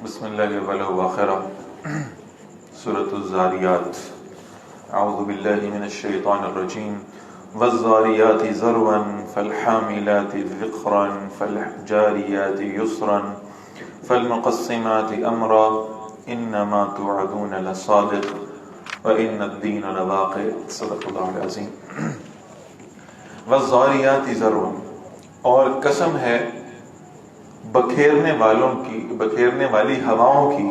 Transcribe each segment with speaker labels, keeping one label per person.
Speaker 1: بسم اللہ ولو آخرہ سورۃ الزاریات اعوذ باللہ من الشیطان الرجیم والزاریات ذروا فالحاملات وقرا فالجاریات یسرا فالمقسمات امرا انما توعدون لصادق وان الدین لواقع صدق اللہ العظیم۔ والزاریات ذروا، اور قسم ہے بکھیرنے والی ہواؤں کی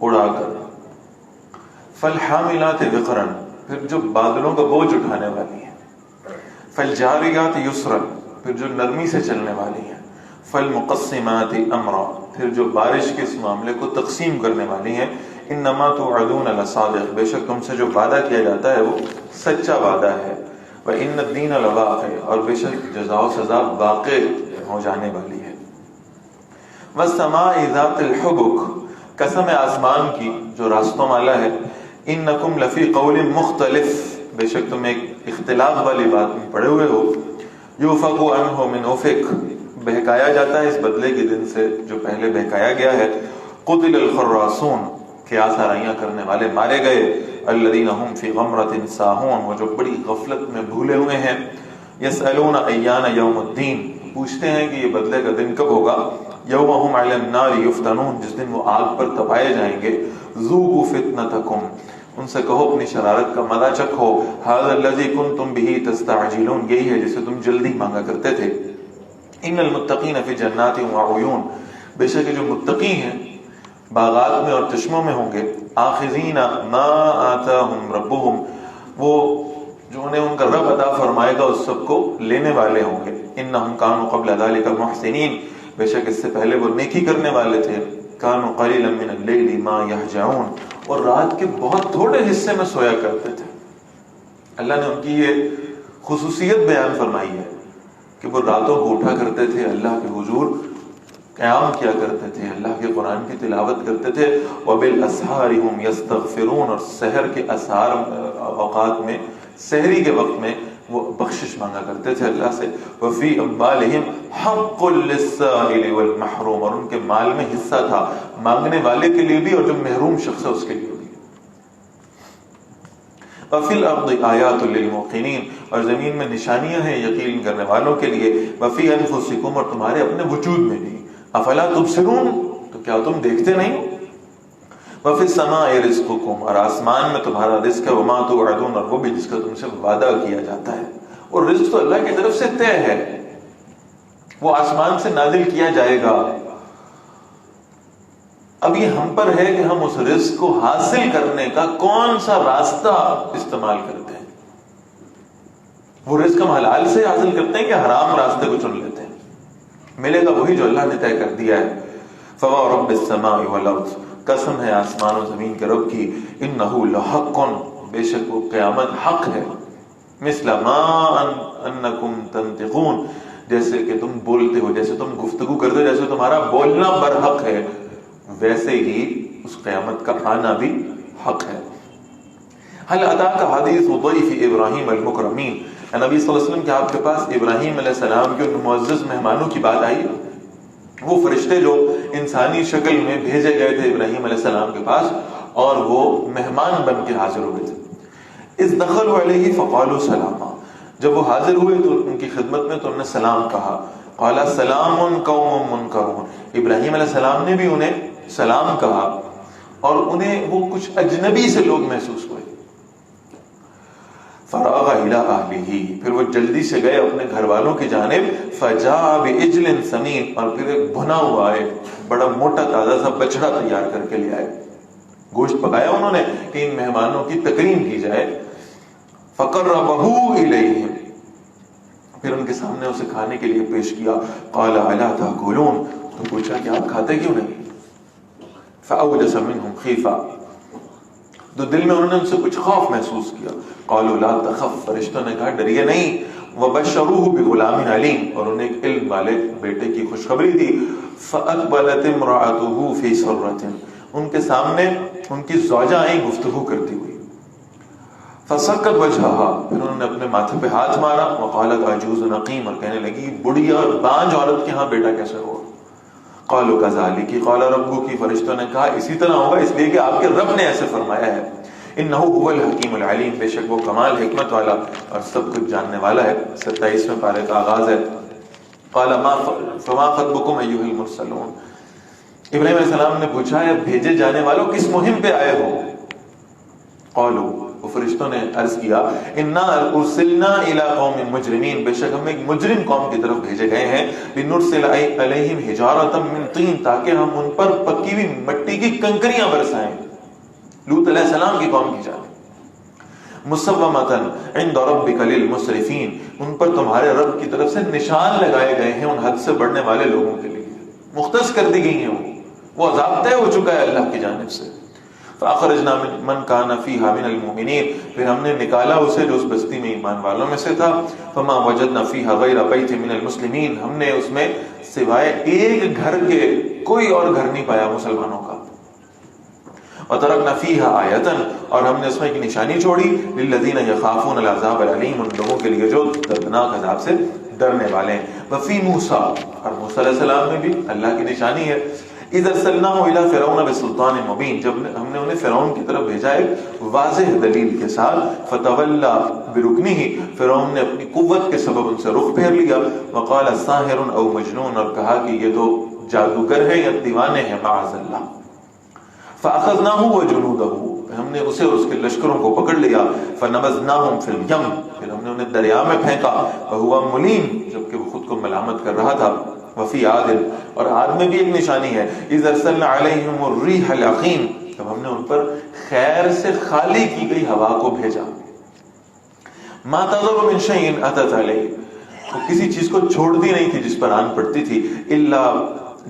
Speaker 1: اڑا کر، فالحاملات وقرا، پھر جو بادلوں کا بوجھ اٹھانے والی ہیں، فالجاریات یسرا، پھر جو نرمی سے چلنے والی ہیں، فالمقسمات امرا، پھر جو بارش کے اس معاملے کو تقسیم کرنے والی ہیں، انما توعدون لصادق، بے شک تم سے جو وعدہ کیا جاتا ہے وہ سچا وعدہ ہے، وان الدین لواقع، اور بے شک جزا و سزا واقع ہو جانے والی ہے۔ والسماء ذات الحبک، قسم ہے آسمان کی جو راستوں والا ہے، انکم لفی قول مختلف، بے شک تم ایک اختلاف والی بات میں پڑے ہوئے ہو، یوفق عنہ من افق، بہکایا جاتا ہے اس بدلے کے دن سے جو پہلے بہکایا گیا ہے، قتل الخراسون، قیاس آرائیاں کرنے والے مارے گئے، الذین هم فی غمرۃ ساہون، وہ جو بڑی غفلت میں بھولے ہوئے ہیں، یسألون ایان یوم الدین، پوچھتے ہیں کہ یہ بدلے کا دن کب ہوگا، یوم هم علی النار یفتنون، جس دن وہ آگ پر تپائے جائیں گے، ذوقوا فتنتکم، ان سے کہو اپنی شرارت کا مزہ چکھو، ھذا الذی کنتم بہ تستعجلون، یہی ہے جسے تم جلدی مانگا کرتے تھے، ان المتقین فی جنات وعیون، بے شک جو متقی ہیں باغات میں اور چشموں میں ہوں گے، آخذین ما آتاہم ربہم، وہ جو انہیں ان کا رب عطا فرمائے گا اس سب کو لینے والے ہوں گے، انہم کانوا قبل ذلک محسنین، بے شک اس سے پہلے وہ نیکی کرنے والے تھے، کانوا قلیلا من اللیل ما یہجعون، اور رات کے بہت تھوڑے حصے میں سویا کرتے تھے۔ اللہ نے ان کی یہ خصوصیت بیان فرمائی ہے کہ وہ راتوں کو اٹھا کرتے تھے، اللہ کے حضور قیام کیا کرتے تھے، اللہ کے قرآن کی تلاوت کرتے تھے، وبالاسحار هم یستغفرون، اور سحر کے اسحار اوقات میں، سحری کے وقت میں وہ بخشش مانگا کرتے تھے اللہ سے، وفی اموالہم حق للسائل والمحروم، اور ان کے مال میں حصہ تھا مانگنے والے کے لیے بھی اور جو محروم شخص ہے اس کے لیے بھی، وفی الارض آیات للموقنین، اور زمین میں نشانیاں ہیں یقین کرنے والوں کے لیے، وفی انفسکم، اور تمہارے اپنے وجود میں بھی، افلا تبصرون، تو کیا تم دیکھتے نہیں، وفی السماء رزقکم، اور آسمان میں تمہارا رزق ہے، وما توعدون، اور وہ بھی جس کا تم سے وعدہ کیا جاتا ہے، اور رزق تو اللہ کی طرف سے طے ہے، وہ آسمان سے نازل کیا جائے گا، اب یہ ہم پر ہے کہ ہم اس رزق کو حاصل کرنے کا کون سا راستہ استعمال کرتے ہیں، وہ رزق ہم حلال سے حاصل کرتے ہیں کہ حرام راستے کو چن لیتے ہیں، ملے گا وہی جو اللہ نے طے کر دیا ہے، فورب السماء والارض، قسم ہے آسمان و زمین کے رب کی، انہ لحق، بے شک وہ قیامت حق ہے، مثل ما انکم تنطقون، جیسے کہ تم بولتے ہو، جیسے تم گفتگو کرتے ہو، جیسے تمہارا بولنا برحق ہے، ویسے ہی اس قیامت کا آنا بھی حق ہے۔ هل اتاک حدیث ضیف ابراہیم المکرمین، نبی صلی اللہ علیہ وسلم کہ آپ کے پاس ابراہیم علیہ السلام کے معزز مہمانوں کی بات آئی، وہ فرشتے جو انسانی شکل میں بھیجے گئے تھے ابراہیم علیہ السلام کے پاس، اور وہ مہمان بن کے حاضر ہوئے تھے، اذ دخلوا علیہ فقالوا سلاما، جب وہ حاضر ہوئے تو ان کی خدمت میں تو انہوں نے سلام کہا، قال سلام قوم منکرون، ابراہیم علیہ السلام نے بھی انہیں سلام کہا، اور انہیں وہ کچھ اجنبی سے لوگ محسوس ہوئے، فراغ الی اہلہ، پھر وہ جلدی سے گئے اپنے گھر والوں کی جانب، فجاء بعجل سمین، اور پھر ایک بھنا ہوا ایک بڑا موٹا تازہ سا بچڑا تیار کر کے لے آئے، گوشت پکایا انہوں نے کہ ان مہمانوں کی تکریم کی جائے، فقربہ الیہم، پھر ان کے سامنے اسے کھانے کے لیے پیش کیا، قال الا تاکلون، تو پوچھا کہ آپ کھاتے کیوں نہیں، فاوجس منہم خیفہ، تو دل میں انہوں نے ان سے کچھ خوف محسوس کیا، قالوا لا تخف، فرشتوں نے کہا ڈریے نہیں، وبشروہ بغلام علیم، اور انہیں ایک علم والے بیٹے کی خوشخبری دی، فاقبلت امرأته فی سرۃ، ان کے سامنے ان کی زوجہ آئیں گفتگو کرتی ہوئی، فسکت وجہها، پھر انہوں نے اپنے ماتھے پہ ہاتھ مارا، وقالت عجوز نقیم، اور کہنے لگی بڑھیا اور بانج عورت کے ہاں بیٹا کیسے ہوا، قالوا كذلك قال ربك، فرشتوں نے کہا اسی طرح ہوگا اس لیے کہ آپ کے رب نے ایسے فرمایا ہے. انہ هو الحکیم العلیم، بے شک وہ کمال حکمت والا اور سب کچھ جاننے والا ہے. 27ویں پارے کا آغاز ہے. قال فما خطبكم ایها المرسلون، ابراہیم علیہ السلام نے پوچھا ہے بھیجے جانے والوں کس مہم پہ آئے ہو؟ قالوا، وہ فرشتوں نے عرض کیا انا ارسلنا الی قوم مجرمین، بے شک ہم ایک مجرم قوم کی طرف بھیجے گئے ہیں. لنرسل علیہم حجارۃ من طین، تاکہ ہم ان پر پکی ہوئی مٹی کی کنکریاں برسائیں. لوط علیہ السلام کی قوم کی جانب. مسومۃ عند ربک للمسرفین، ان پر تمہارے رب کی طرف سے نشان لگائے گئے ہیں ان حد سے بڑھنے والے لوگوں کے لیے، مختص کر دی گئی ہیں. وہ عذاب طے ہو چکا ہے اللہ کی جانب سے. فاخرجنا من كان فيها من المؤمنين، پھر ہم نے نکالا اسے جو اس بستی میں ایمان والوں میں سے تھا. فما وجدنا فيها غير بيت من المسلمين، ہم نے اس میں سوائے ایک گھر کے کوئی اور گھر نہیں پایا مسلمانوں کا. وترکنا فيها آیةً، اور ہم نے اس میں ایک نشانی چھوڑی للذین یخافون العذاب العلیم، ان لوگوں کے لیے جو دردناک عذاب سے ڈرنے والے ہیں. وفی موسیٰ، اور موسیٰ علیہ السلام میں بھی اللہ کی نشانی ہے. اذ ارسلناه الى فرعون بسلطان مبین، جب ہم نے انہیں فرعون کی طرف بھیجا ایک واضح دلیل کے ساتھ. فتولی برکنہ، فرعون نے اپنی قوت کے سبب ان سے رخ پھیر لیا. وقال ساحر او مجنون، اور کہا کہ یہ تو جادوگر ہے یا دیوانے ہیں، معاذ اللہ. فاخذناہ وجنودہ، ہم نے اسے اور اس کے لشکروں کو پکڑ لیا. فنبذناہم فی الیم، پھر ہم نے انہیں دریا میں پھینکا. وہو ملیم، جبکہ وہ خود کو ملامت کر رہا تھا. وفی عاد، اور عاد میں بھی ایک نشانی ہے. اذ ارسلنا علیہم الریح العقیم، جب ہم نے ان پر خیر سے خالی کی گئی ہوا کو بھیجا. ما تذر من شیء اتت علیہ، وہ کسی چیز کو چھوڑتی نہیں تھی جس پر آن پڑتی تھی. الا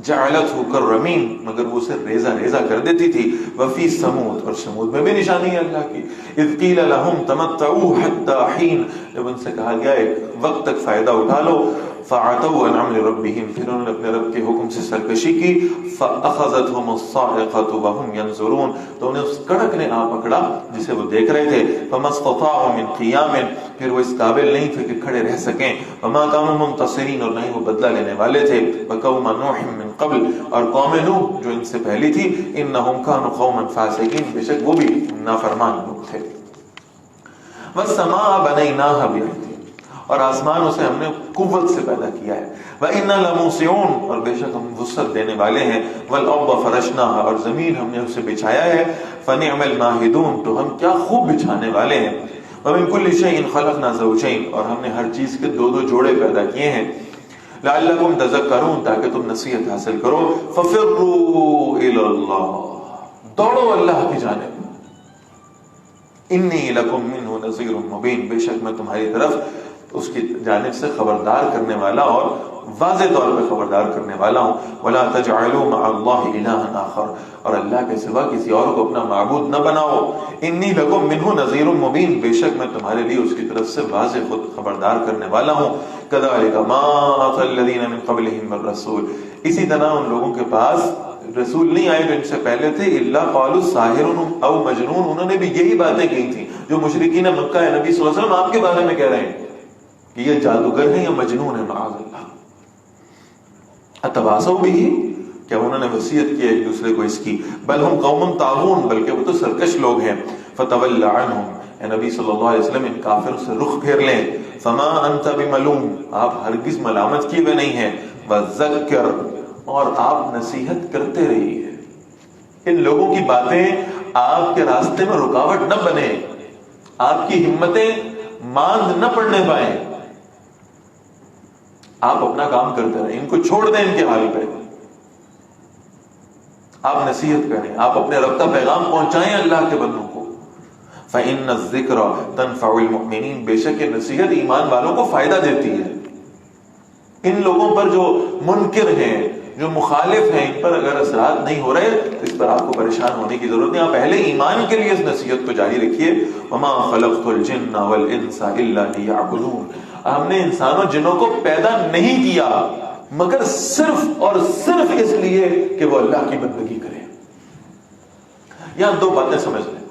Speaker 1: جعلته كالرمیم، مگر وہ اسے ریزہ ریزہ کر دیتی تھی. وفی سمود، اور سمود میں بھی نشانی ہے اللہ کی. اذ قیل لهم تمتعوا حتى حین، جب ان سے کہا گیا ایک وقت تک فائدہ اٹھا لو. فعتوا عن امر ربهم، پھر انہوں نے اپنے رب کے حکم سے سرکشی کی. فاخذتهم الصاعقة وهم ينظرون، تو انہیں اس کڑک نے آ پکڑا جسے وہ دیکھ رہے تھے. فما استطاعوا من قیام، پھر وہ اس قابل نہیں تھے کہ کھڑے رہ سکیں. وما كانوا منتصرین، اور نہ ہی وہ بدلہ لینے والے تھے. وقوم نوح من قبل، اور قوم نوح جو ان سے پہلی تھی. انہم كانوا قوما فاسقین، بے شک وہ بھی نافرمان لوگ تھے. والسماء بنيناها بأيد، اور آسمان اسے ہم نے قوت سے پیدا کیا ہے. وَإِنَّا لَمُوسِعُونَ، اور بے شک ہم وسعت دینے والے ہیں. وَالْأَرْضَ فَرَشْنَاهَا، اور زمین ہم نے اسے بچھایا ہے. فَنِعْمَ الْمَاهِدُونَ، تو ہم کیا خوب بچھانے والے ہیں. وَمِن كُلِّ شَيْءٍ خَلَقْنَا زَوْجَيْنِ، اور ہم نے ہر چیز کے دو دو جوڑے پیدا کیے ہیں. لَعَلَّكُمْ تَذَكَّرُونَ، تاکہ تم نصیحت حاصل کرو. فَفِرُّوا إِلَى اللَّهِ، دوڑو اللہ کی جانب. انی لکم منہ نذیر مبین، بے شک میں تمہاری طرف اس کی جانب سے خبردار کرنے والا اور واضح طور پہ خبردار کرنے والا ہوں. ولا تجعلوا مع اللہ الہا آخر، اور اللہ کے سوا کسی اور کو اپنا معبود نہ بناؤ. انی لکم منہ نذیر مبین، بے شک میں تمہارے لیے اس کی طرف سے واضح خود خبردار کرنے والا ہوں. کذالک ما اتى الذین من قبلہم من رسول، اسی طرح ان لوگوں کے پاس رسول نہیں آئے جو ان سے پہلے تھے. الا قالوا ساحر او مجنون، انہوں نے بھی یہی باتیں کہی تھیں جو مشرکین مکہ ہے نبی صلی اللہ علیہ وسلم آپ کے بارے میں کہہ رہے ہیں کہ یہ جادوگر ہیں یا مجنون ہیں، معاذ اللہ. اتواصوا به، کیا انہوں نے وصیت کی ایک دوسرے کو اس کی. بل ہم قوم طاغون، بلکہ وہ تو سرکش لوگ ہیں. فتول عنہم، اے نبی صلی اللہ علیہ وسلم ان کافروں سے رخ پھیر لیں. فما انت بملوم، آپ ہرگز ملامت کیے ہوئے نہیں ہیں. وذکر، اور آپ نصیحت کرتے رہیے. ان لوگوں کی باتیں آپ کے راستے میں رکاوٹ نہ بنے، آپ کی ہمتیں ماند نہ پڑنے پائیں. آپ اپنا کام کرتے رہیں، ان کو چھوڑ دیں ان کے حال پہ. آپ نصیحت کریں، آپ اپنے رب کا پیغام پہنچائیں اللہ کے بندوں کو. فإن الذکر تنفع المؤمنین، بے شک یہ نصیحت ایمان والوں کو فائدہ دیتی ہے. ان لوگوں پر جو منکر ہیں، جو مخالف ہیں، ان پر اگر اثرات نہیں ہو رہے تو اس پر آپ کو پریشان ہونے کی ضرورت نہیں. آپ اہل ایمان کے لیے اس نصیحت کو جاری رکھیے. وما خلقت الجن والانس الا ليعبدون، ہم نے انسانوں جنوں کو پیدا نہیں کیا مگر صرف اور صرف اس لیے کہ وہ اللہ کی بندگی کریں. یہاں دو باتیں سمجھ لیں.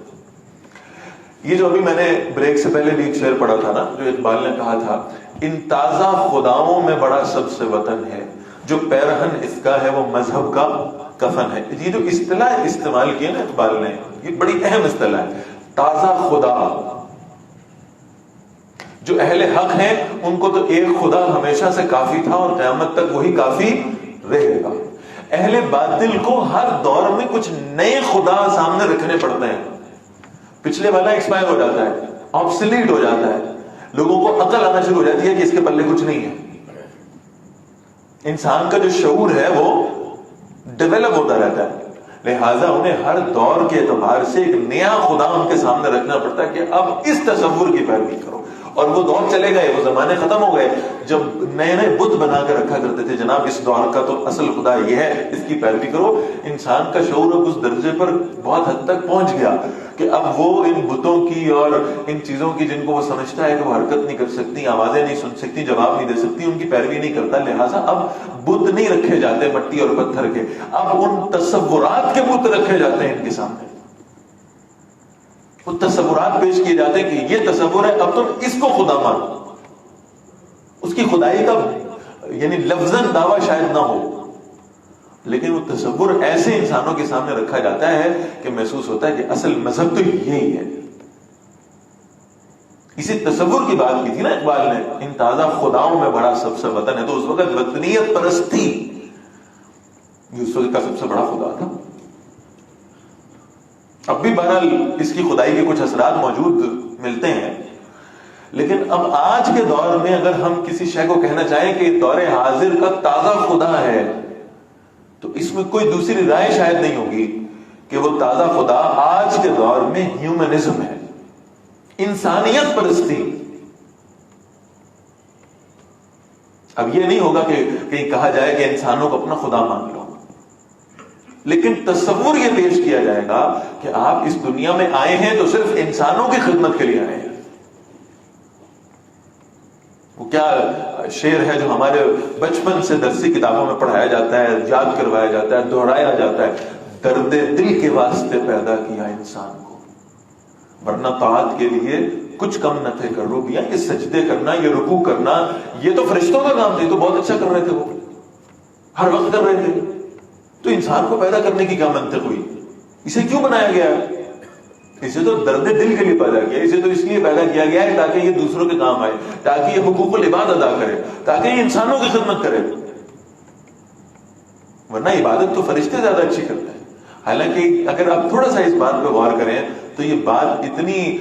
Speaker 1: یہ جو ابھی میں نے بریک سے پہلے بھی ایک شعر پڑھا تھا نا، جو اقبال نے کہا تھا، ان تازہ خداؤں میں بڑا سب سے وطن ہے، جو پیرہن اس کا ہے وہ مذہب کا کفن ہے. یہ جو اصطلاح استعمال کی نا اقبال نے، یہ بڑی اہم اصطلاح ہے. تازہ خدا، جو اہل حق ہیں ان کو تو ایک خدا ہمیشہ سے کافی تھا اور قیامت تک وہی کافی رہے گا. اہل باطل کو ہر دور میں کچھ نئے خدا سامنے رکھنے پڑتے ہیں. پچھلے والا ایکسپائر ہو جاتا ہے، آبسلیٹ ہو جاتا ہے، لوگوں کو عقل آنا شروع ہو جاتی ہے کہ اس کے پلے کچھ نہیں ہے. انسان کا جو شعور ہے وہ ڈیولپ ہوتا رہتا ہے، لہٰذا انہیں ہر دور کے اعتبار سے ایک نیا خدا ان کے سامنے رکھنا پڑتا ہے کہ اب اس تصور کی پیروی کرو. اور وہ دور چلے گئے، وہ زمانے ختم ہو گئے جب نئے نئے بت بنا کے رکھا کرتے تھے، جناب اس دور کا تو اصل خدا یہ ہے، اس کی پیروی کرو. انسان کا شعور اب اس درجے پر بہت حد تک پہنچ گیا کہ اب وہ ان بتوں کی اور ان چیزوں کی جن کو وہ سمجھتا ہے کہ وہ حرکت نہیں کر سکتی، آوازیں نہیں سن سکتی، جواب نہیں دے سکتی، ان کی پیروی نہیں کرتا. لہٰذا اب بت نہیں رکھے جاتے مٹی اور پتھر کے، اب ان تصورات کے بت رکھے جاتے ہیں ان کے سامنے. وہ تصورات پیش کیے جاتے ہیں کہ یہ تصور ہے، اب تم اس کو خدا مانو. اس کی خدائی کا یعنی لفظاً دعویٰ شاید نہ ہو، لیکن وہ تصور ایسے انسانوں کے سامنے رکھا جاتا ہے کہ محسوس ہوتا ہے کہ اصل مذہب تو یہی ہے. اسی تصور کی بات کی تھی نا اقبال نے، ان تازہ خداؤں میں بڑا سب سے وطن ہے. تو اس وقت وطنیت پرستی اس وقت کا سب سے بڑا خدا تھا. اب بھی بہرحال اس کی خدائی کے کچھ اثرات موجود ملتے ہیں، لیکن اب آج کے دور میں اگر ہم کسی شے کو کہنا چاہیں کہ دور حاضر کا تازہ خدا ہے تو اس میں کوئی دوسری رائے شاید نہیں ہوگی کہ وہ تازہ خدا آج کے دور میں ہیومنزم ہے، انسانیت پرستی. اب یہ نہیں ہوگا کہ کہیں کہا جائے کہ انسانوں کو اپنا خدا مان لو، لیکن تصور یہ پیش کیا جائے گا کہ آپ اس دنیا میں آئے ہیں تو صرف انسانوں کی خدمت کے لیے آئے ہیں. وہ کیا شعر ہے جو ہمارے بچپن سے درسی کتابوں میں پڑھایا جاتا ہے، یاد کروایا جاتا ہے، دہرایا جاتا ہے، درد دل کے واسطے پیدا کیا انسان کو، ورنہ طاعت کے لیے کچھ کم نہ تھے کر روبیاں. یہ سجدے کرنا، یہ رکوع کرنا، یہ تو فرشتوں کا کام تھا، تو بہت اچھا کر رہے تھے، وہ ہر وقت کر رہے تھے. تو انسان کو پیدا کرنے کی کیا منطق ہوئی؟ اسے کیوں بنایا گیا؟ اسے تو درد دل کے لیے پیدا کیا، اسے تو اس لیے پیدا کیا گیا ہے تاکہ یہ دوسروں کے کام آئے، تاکہ یہ حقوق العباد ادا کرے، تاکہ یہ انسانوں کی خدمت کرے. ورنہ عبادت تو فرشتے زیادہ اچھی کرتے ہیں. حالانکہ اگر آپ تھوڑا سا اس بات پہ غور کریں تو یہ بات اتنی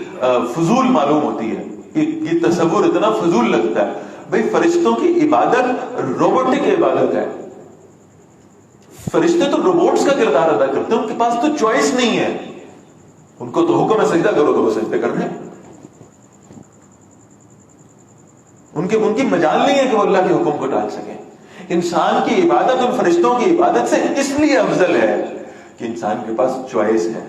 Speaker 1: فضول معلوم ہوتی ہے، یہ تصور اتنا فضول لگتا ہے. بھئی فرشتوں کی عبادت روبوٹک عبادت ہے. فرشتے تو روبوٹس کا کردار ادا کرتے ہیں، ان کے پاس تو چوائس نہیں ہے. ان کو تو حکم ہے سجدہ کرو تو وہ سجدے کر رہے ہیں. ان کی مجال نہیں ہے کہ وہ اللہ کے حکم کو ٹال سکیں. انسان کی عبادت ان فرشتوں کی عبادت سے اس لیے افضل ہے کہ انسان کے پاس چوائس ہے،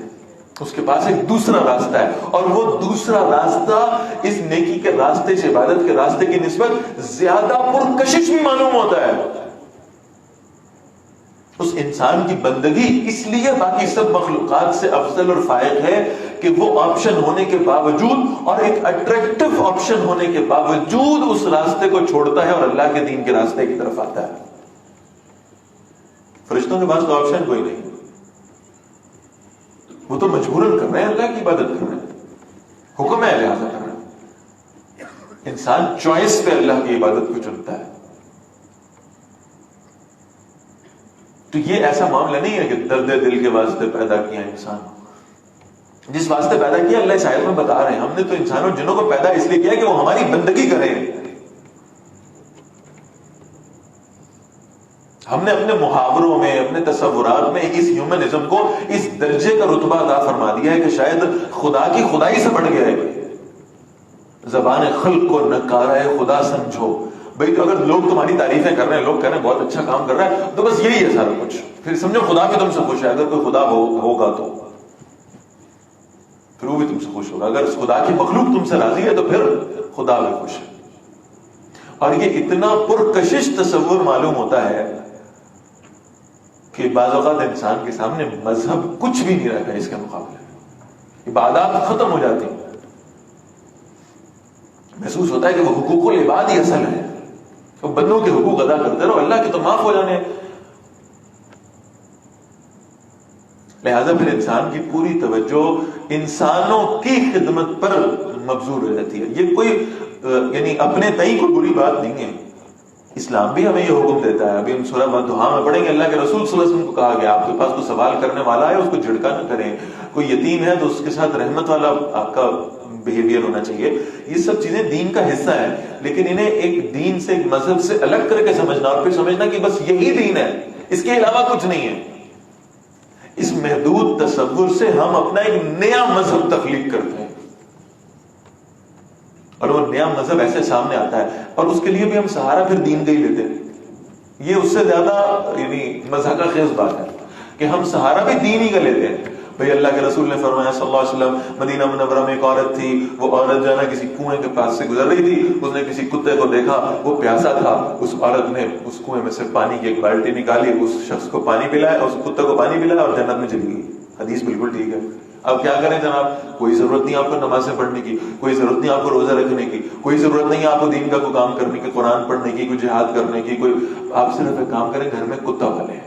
Speaker 1: اس کے پاس ایک دوسرا راستہ ہے، اور وہ دوسرا راستہ اس نیکی کے راستے سے، عبادت کے راستے کی نسبت زیادہ پرکشش بھی معلوم ہوتا ہے. اس انسان کی بندگی اس لیے باقی سب مخلوقات سے افضل اور فائق ہے کہ وہ آپشن ہونے کے باوجود اور ایک اٹریکٹیو آپشن ہونے کے باوجود اس راستے کو چھوڑتا ہے اور اللہ کے دین کے راستے کی طرف آتا ہے. فرشتوں کے پاس تو آپشن کوئی نہیں، وہ تو مجبوراً کر رہے ہیں، اللہ کی عبادت کر رہے ہیں، حکم ہے لہٰذا کر رہے ہیں. انسان چوائس پہ اللہ کی عبادت کو چنتا ہے. تو یہ ایسا معاملہ نہیں ہے کہ درد دل کے واسطے پیدا کیا انسان. جس واسطے پیدا کیا اللہ اس آیت میں بتا رہے ہیں، ہم نے تو انسانوں جنوں کو پیدا اس لیے کیا کہ وہ ہماری بندگی کریں. ہم نے اپنے محاوروں میں، اپنے تصورات میں اس ہیومنزم کو اس درجے کا رتبہ عطا فرما دیا ہے کہ شاید خدا کی خدائی سے بڑھ گیا ہے. زبان خلق کو نکارہ خدا سمجھو. بھئی تو اگر لوگ تمہاری تعریفیں کر رہے ہیں، لوگ کہہ رہے ہیں بہت اچھا کام کر رہا ہے، تو بس یہی ہے سارا کچھ. پھر سمجھو خدا بھی تم سے خوش ہے. اگر کوئی خدا ہوگا تو پھر وہ بھی تم سے خوش ہوگا. اگر خدا کی مخلوق تم سے راضی ہے تو پھر خدا بھی خوش ہے. اور یہ اتنا پرکشش تصور معلوم ہوتا ہے کہ بعض اوقات انسان کے سامنے مذہب کچھ بھی نہیں رہتا اس کے مقابلے. عبادات ختم ہو جاتی ہیں، محسوس ہوتا ہے کہ وہ حقوق العباد ہی اصل ہے. تو بندوں کے حقوق ادا کرتے رہو، اللہ کے تو معاف ہو جانے. لہذا پھر انسان کی پوری توجہ انسانوں کی خدمت پر مبذول ہو جاتی ہے. یہ کوئی یعنی اپنے تئیں کوئی بری بات نہیں ہے. اسلام بھی ہمیں یہ حکم دیتا ہے. ابھی ہم سورہ مدحہ میں پڑھیں گے، اللہ کے رسول صلی اللہ علیہ وسلم کو کہا گیا آپ کے پاس کوئی سوال کرنے والا ہے اس کو جھڑکا نہ کریں، کوئی یتیم ہے تو اس کے ساتھ رحمت والا آپ کا بیہیویئر ہونا چاہیے. یہ سب چیزیں دین کا حصہ ہے، لیکن انہیں ایک دین سے ایک مذہب سے الگ کر کے سمجھنا اور پھر سمجھنا کہ بس یہی دین ہے، اس کے علاوہ کچھ نہیں ہے. اس محدود تصور سے ہم اپنا ایک نیا مذہب تخلیق کرتے ہیں اور وہ نیا مذہب ایسے سامنے آتا ہے اور اس کے لیے بھی ہم سہارا پھر دین کا ہی لیتے ہیں. یہ اس سے زیادہ یعنی مضحکہ خیز بات ہے کہ ہم سہارا بھی دین ہی کا لیتے ہیں. بھئی اللہ کے رسول نے فرمایا صلی اللہ علیہ وسلم، مدینہ منورہ میں ایک عورت تھی، وہ عورت جو ہے نا کسی کنویں کے پاس سے گزر رہی تھی، اس نے کسی کتے کو دیکھا، وہ پیاسا تھا، اس عورت نے اس کنویں میں سے پانی کی ایک بالٹی نکالی، اس شخص کو پانی پلایا، اس کتے کو پانی پلایا اور جنت میں چلی گئی. حدیث بالکل ٹھیک ہے. اب کیا کریں جناب؟ کوئی ضرورت نہیں آپ کو نمازیں پڑھنے کی، کوئی ضرورت نہیں آپ کو روزہ رکھنے کی، کوئی ضرورت نہیں آپ کو دین کا کوئی کام کرنے کی، قرآن پڑھنے کی، کوئی جہاد کرنے کی، کوئی آپ صرف ایک کام کریں، گھر میں کتا پالیں.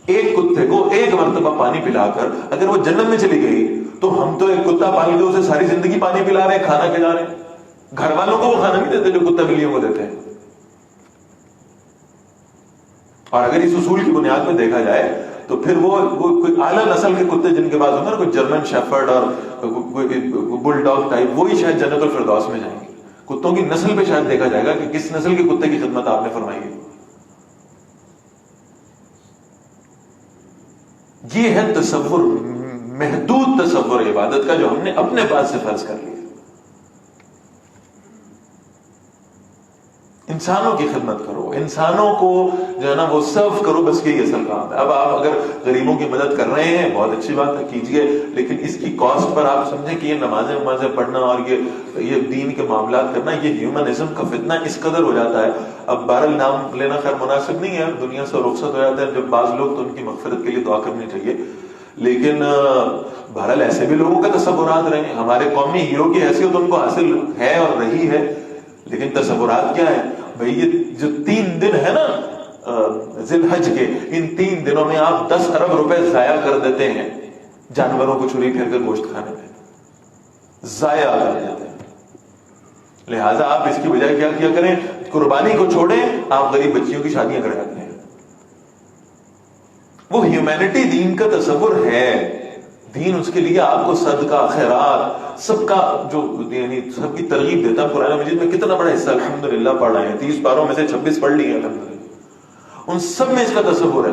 Speaker 1: ایک کتے کو ایک مرتبہ پانی پلا کر اگر وہ جنت میں چلی گئی تو ہم تو ایک کتا پال کے اسے ساری زندگی پانی پلا رہے ہیں، کھانا کھلا رہے ہیں. گھر والوں کو وہ کھانا نہیں دیتے جو کتا بلیوں کو دیتے ہیں. اور اگر اس اصول کی بنیاد میں دیکھا جائے تو پھر وہ کوئی اعلیٰ نسل کے کتے جن کے پاس ہوں گے نا، کوئی جرمن شیفرڈ اور بل ڈاگ ٹائپ، وہی شاید جنت الفردوس میں جائیں گے. کتوں کی نسل پہ شاید دیکھا جائے گا کہ کس نسل کے کتے کی خدمت آپ نے فرمائی ہے. یہ ہے تصور، محدود تصور عبادت کا جو ہم نے اپنے پاس سے فرض کر لیا. انسانوں کی خدمت کرو، انسانوں کو جو ہے نا وہ سرو کرو، بس یہی اصل کام ہے. اب آپ اگر غریبوں کی مدد کر رہے ہیں بہت اچھی بات ہے، کیجئے، لیکن اس کی کاسٹ پر آپ سمجھیں کہ یہ نمازیں پڑھنا اور یہ دین کے معاملات کرنا، یہ ہیومنزم کا فتنہ اس قدر ہو جاتا ہے. اب بہرحال نام لینا خیر مناسب نہیں ہے، دنیا سے رخصت ہو جاتے ہیں جب بعض لوگ، تو ان کی مغفرت کے لیے دعا کرنی چاہیے. لیکن بہرحال ایسے بھی لوگوں کا تصورات رہے ہیں. ہمارے قومی ہیرو کی حیثیت ان کو حاصل ہے اور رہی ہے، لیکن تصورات کیا ہے بھئی؟ یہ جو 3 دن ہے نا ذی الحج کے، ان 3 دنوں میں آپ 10 ارب روپے ضائع کر دیتے ہیں جانوروں کو چوری پھیر کر گوشت کھانے میں، ضائع کر دیتے ہیں. لہٰذا آپ اس کی بجائے کیا کیا کریں؟ قربانی کو چھوڑیں، آپ غریب بچیوں کی شادیاں کر جاتے ہیں. وہ ہیومینٹی دین کا تصور ہے. دین اس کے لیے آپ کو صدقہ، خیرات، سب کا جو یعنی سب کی ترغیب دیتا ہے. قرآن مجید میں کتنا بڑا حصہ الحمدللہ پڑھ رہے ہیں، 30 پاروں میں سے 26 پڑھ لی ہیں الحمدللہ. ان سب میں اس کا تصور ہے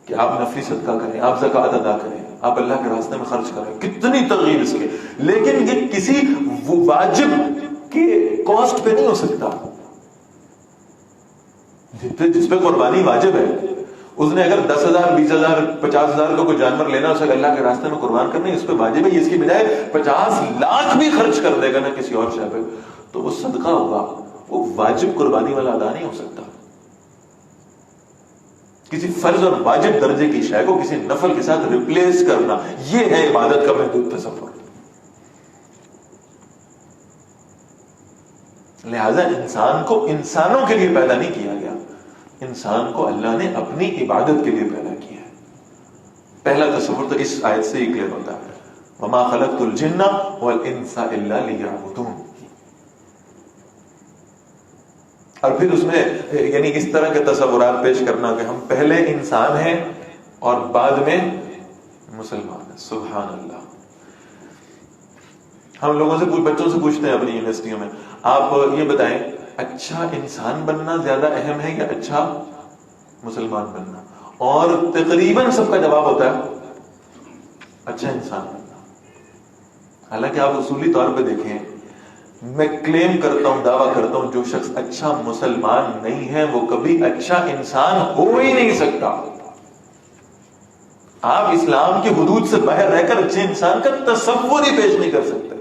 Speaker 1: کہ آپ نفلی صدقہ کریں، آپ زکوٰۃ ادا کریں، آپ اللہ کے راستے میں خرچ کریں. کتنی ترغیب اس کے، لیکن یہ کسی واجب کے کاسٹ پہ نہیں ہو سکتا. جس پہ قربانی واجب ہے، اس نے اگر 10,000 20,000 50,000 کا کوئی جانور لینا، اسے اللہ کے راستے میں قربان کرنا، اس پہ واجب ہے. اس کی بجائے 50 لاکھ بھی خرچ کر دے گا نا کسی اور شے پہ، تو وہ صدقہ ہوگا، وہ واجب قربانی والا ادا نہیں ہو سکتا. کسی فرض اور واجب درجے کی شے کو کسی نفل کے ساتھ ریپلیس کرنا، یہ ہے عبادت کا محدود تصور. لہذا انسان کو انسانوں کے لیے پیدا نہیں کیا گیا، انسان کو اللہ نے اپنی عبادت کے لیے پیدا کیا ہے. پہلا تصور تو اس آیت سے ہی کلیئر ہوتا ہے، وَمَا خَلَقْتُ الْجِنَّ وَالْإِنسَ إِلَّا لِيَعْبُدُونِ. اور پھر اس میں یعنی اس طرح کے تصورات پیش کرنا کہ ہم پہلے انسان ہیں اور بعد میں مسلمان ہیں. سبحان اللہ. ہم لوگوں سے بچوں سے پوچھتے ہیں اپنی یونیورسٹیوں میں، آپ یہ بتائیں اچھا انسان بننا زیادہ اہم ہے یا اچھا مسلمان بننا؟ اور تقریباً سب کا جواب ہوتا ہے اچھا انسان بننا. حالانکہ آپ اصولی طور پہ دیکھیں، میں کلیم کرتا ہوں، دعویٰ کرتا ہوں، جو شخص اچھا مسلمان نہیں ہے وہ کبھی اچھا انسان ہو ہی نہیں سکتا. آپ اسلام کی حدود سے باہر رہ کر اچھے انسان کا تصور ہی پیش نہیں کر سکتے.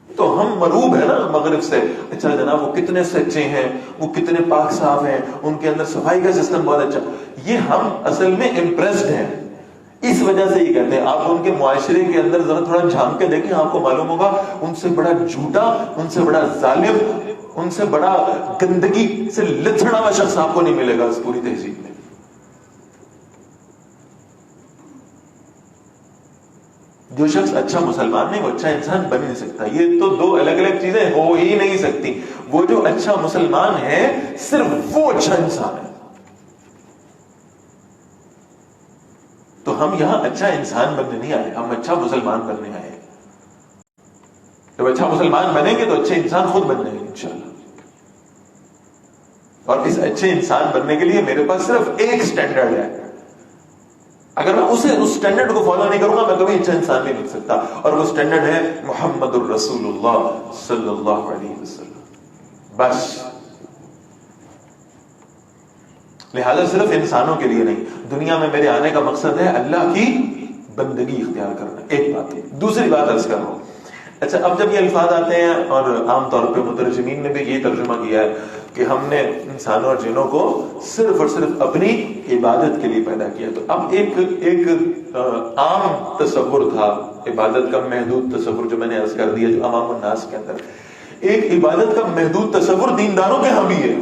Speaker 1: تو ہم مروب ہے نا مغرب سے، اچھا جناب وہ کتنے سچے ہیں، وہ کتنے پاک صاف ہیں، ان کے اندر صفائی کا سسٹم بہت اچھا. یہ ہم اصل میں امپریسڈ ہیں، اس وجہ سے یہ کہتے ہیں. آپ ان کے معاشرے کے اندر ذرا تھوڑا جھانک کے دیکھیں, آپ کو معلوم ہوگا ان سے بڑا جھوٹا, ان سے بڑا ظالم, ان سے بڑا گندگی سے لتھڑا ہوا شخص آپ کو نہیں ملے گا اس پوری تہذیب میں. جو شخص اچھا مسلمان نہیں وہ اچھا انسان بن نہیں سکتا. یہ تو دو الگ الگ چیزیں ہو ہی نہیں سکتی. وہ جو اچھا مسلمان ہے صرف وہ اچھا انسان ہے. تو ہم یہاں اچھا انسان بننے نہیں آئے, ہم اچھا مسلمان بننے آئے. جب اچھا مسلمان بنیں گے تو اچھے انسان خود بن جائیں گے انشاءاللہ. اور اس اچھے انسان بننے کے لیے میرے پاس صرف ایک سٹینڈرڈ ہے. اگر میں اس سٹینڈرڈ کو فالو نہیں کروں گا میں کبھی اچھا انسان نہیں بن سکتا. اور وہ سٹینڈرڈ ہے محمد الرسول اللہ صلی اللہ علیہ وسلم. بس لہذا صرف انسانوں کے لیے نہیں, دنیا میں میرے آنے کا مقصد ہے اللہ کی بندگی اختیار کرنا. ایک بات ہے. دوسری بات عرض کر رہا ہوں. اچھا, اب جب یہ الفاظ آتے ہیں اور عام طور پہ مترجمین نے بھی یہ ترجمہ کیا ہے کہ ہم نے انسانوں اور جنوں کو صرف اور صرف اپنی عبادت کے لیے پیدا کیا, تو اب ایک عام تصور تھا عبادت کا, محدود تصور جو میں نے عرض کر دیا, جو عوام الناس کے اندر ایک عبادت کا محدود تصور دینداروں کے ہاں بھی ہے.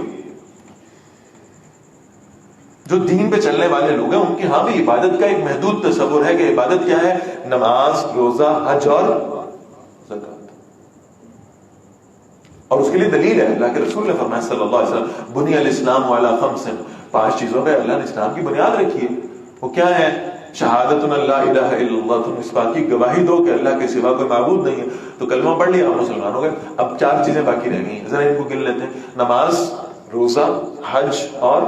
Speaker 1: جو دین پہ چلنے والے لوگ ہیں ان کے ہاں بھی عبادت کا ایک محدود تصور ہے کہ عبادت کیا ہے, نماز, روزہ, حج اور زکات. اور اس کے لیے دلیل ہے, اللہ کے رسول نے فرمایا صلی اللہ علیہ وسلم بنی الاسلام علی خمس, 5 چیزوں پہ اللہ نے اسلام کی بنیاد رکھی ہے. وہ کیا ہے؟ شہادت اللہ الہ الا اللہ, تم اس بات کی گواہی دو کہ اللہ کے سوا کوئی معبود نہیں ہے. تو کلمہ پڑھ لیا, آپ مسلمان ہو گئے. اب 4 چیزیں باقی رہ گئی ہیں, ذرا ان کو گن لیتے ہیں. نماز, روزہ, حج اور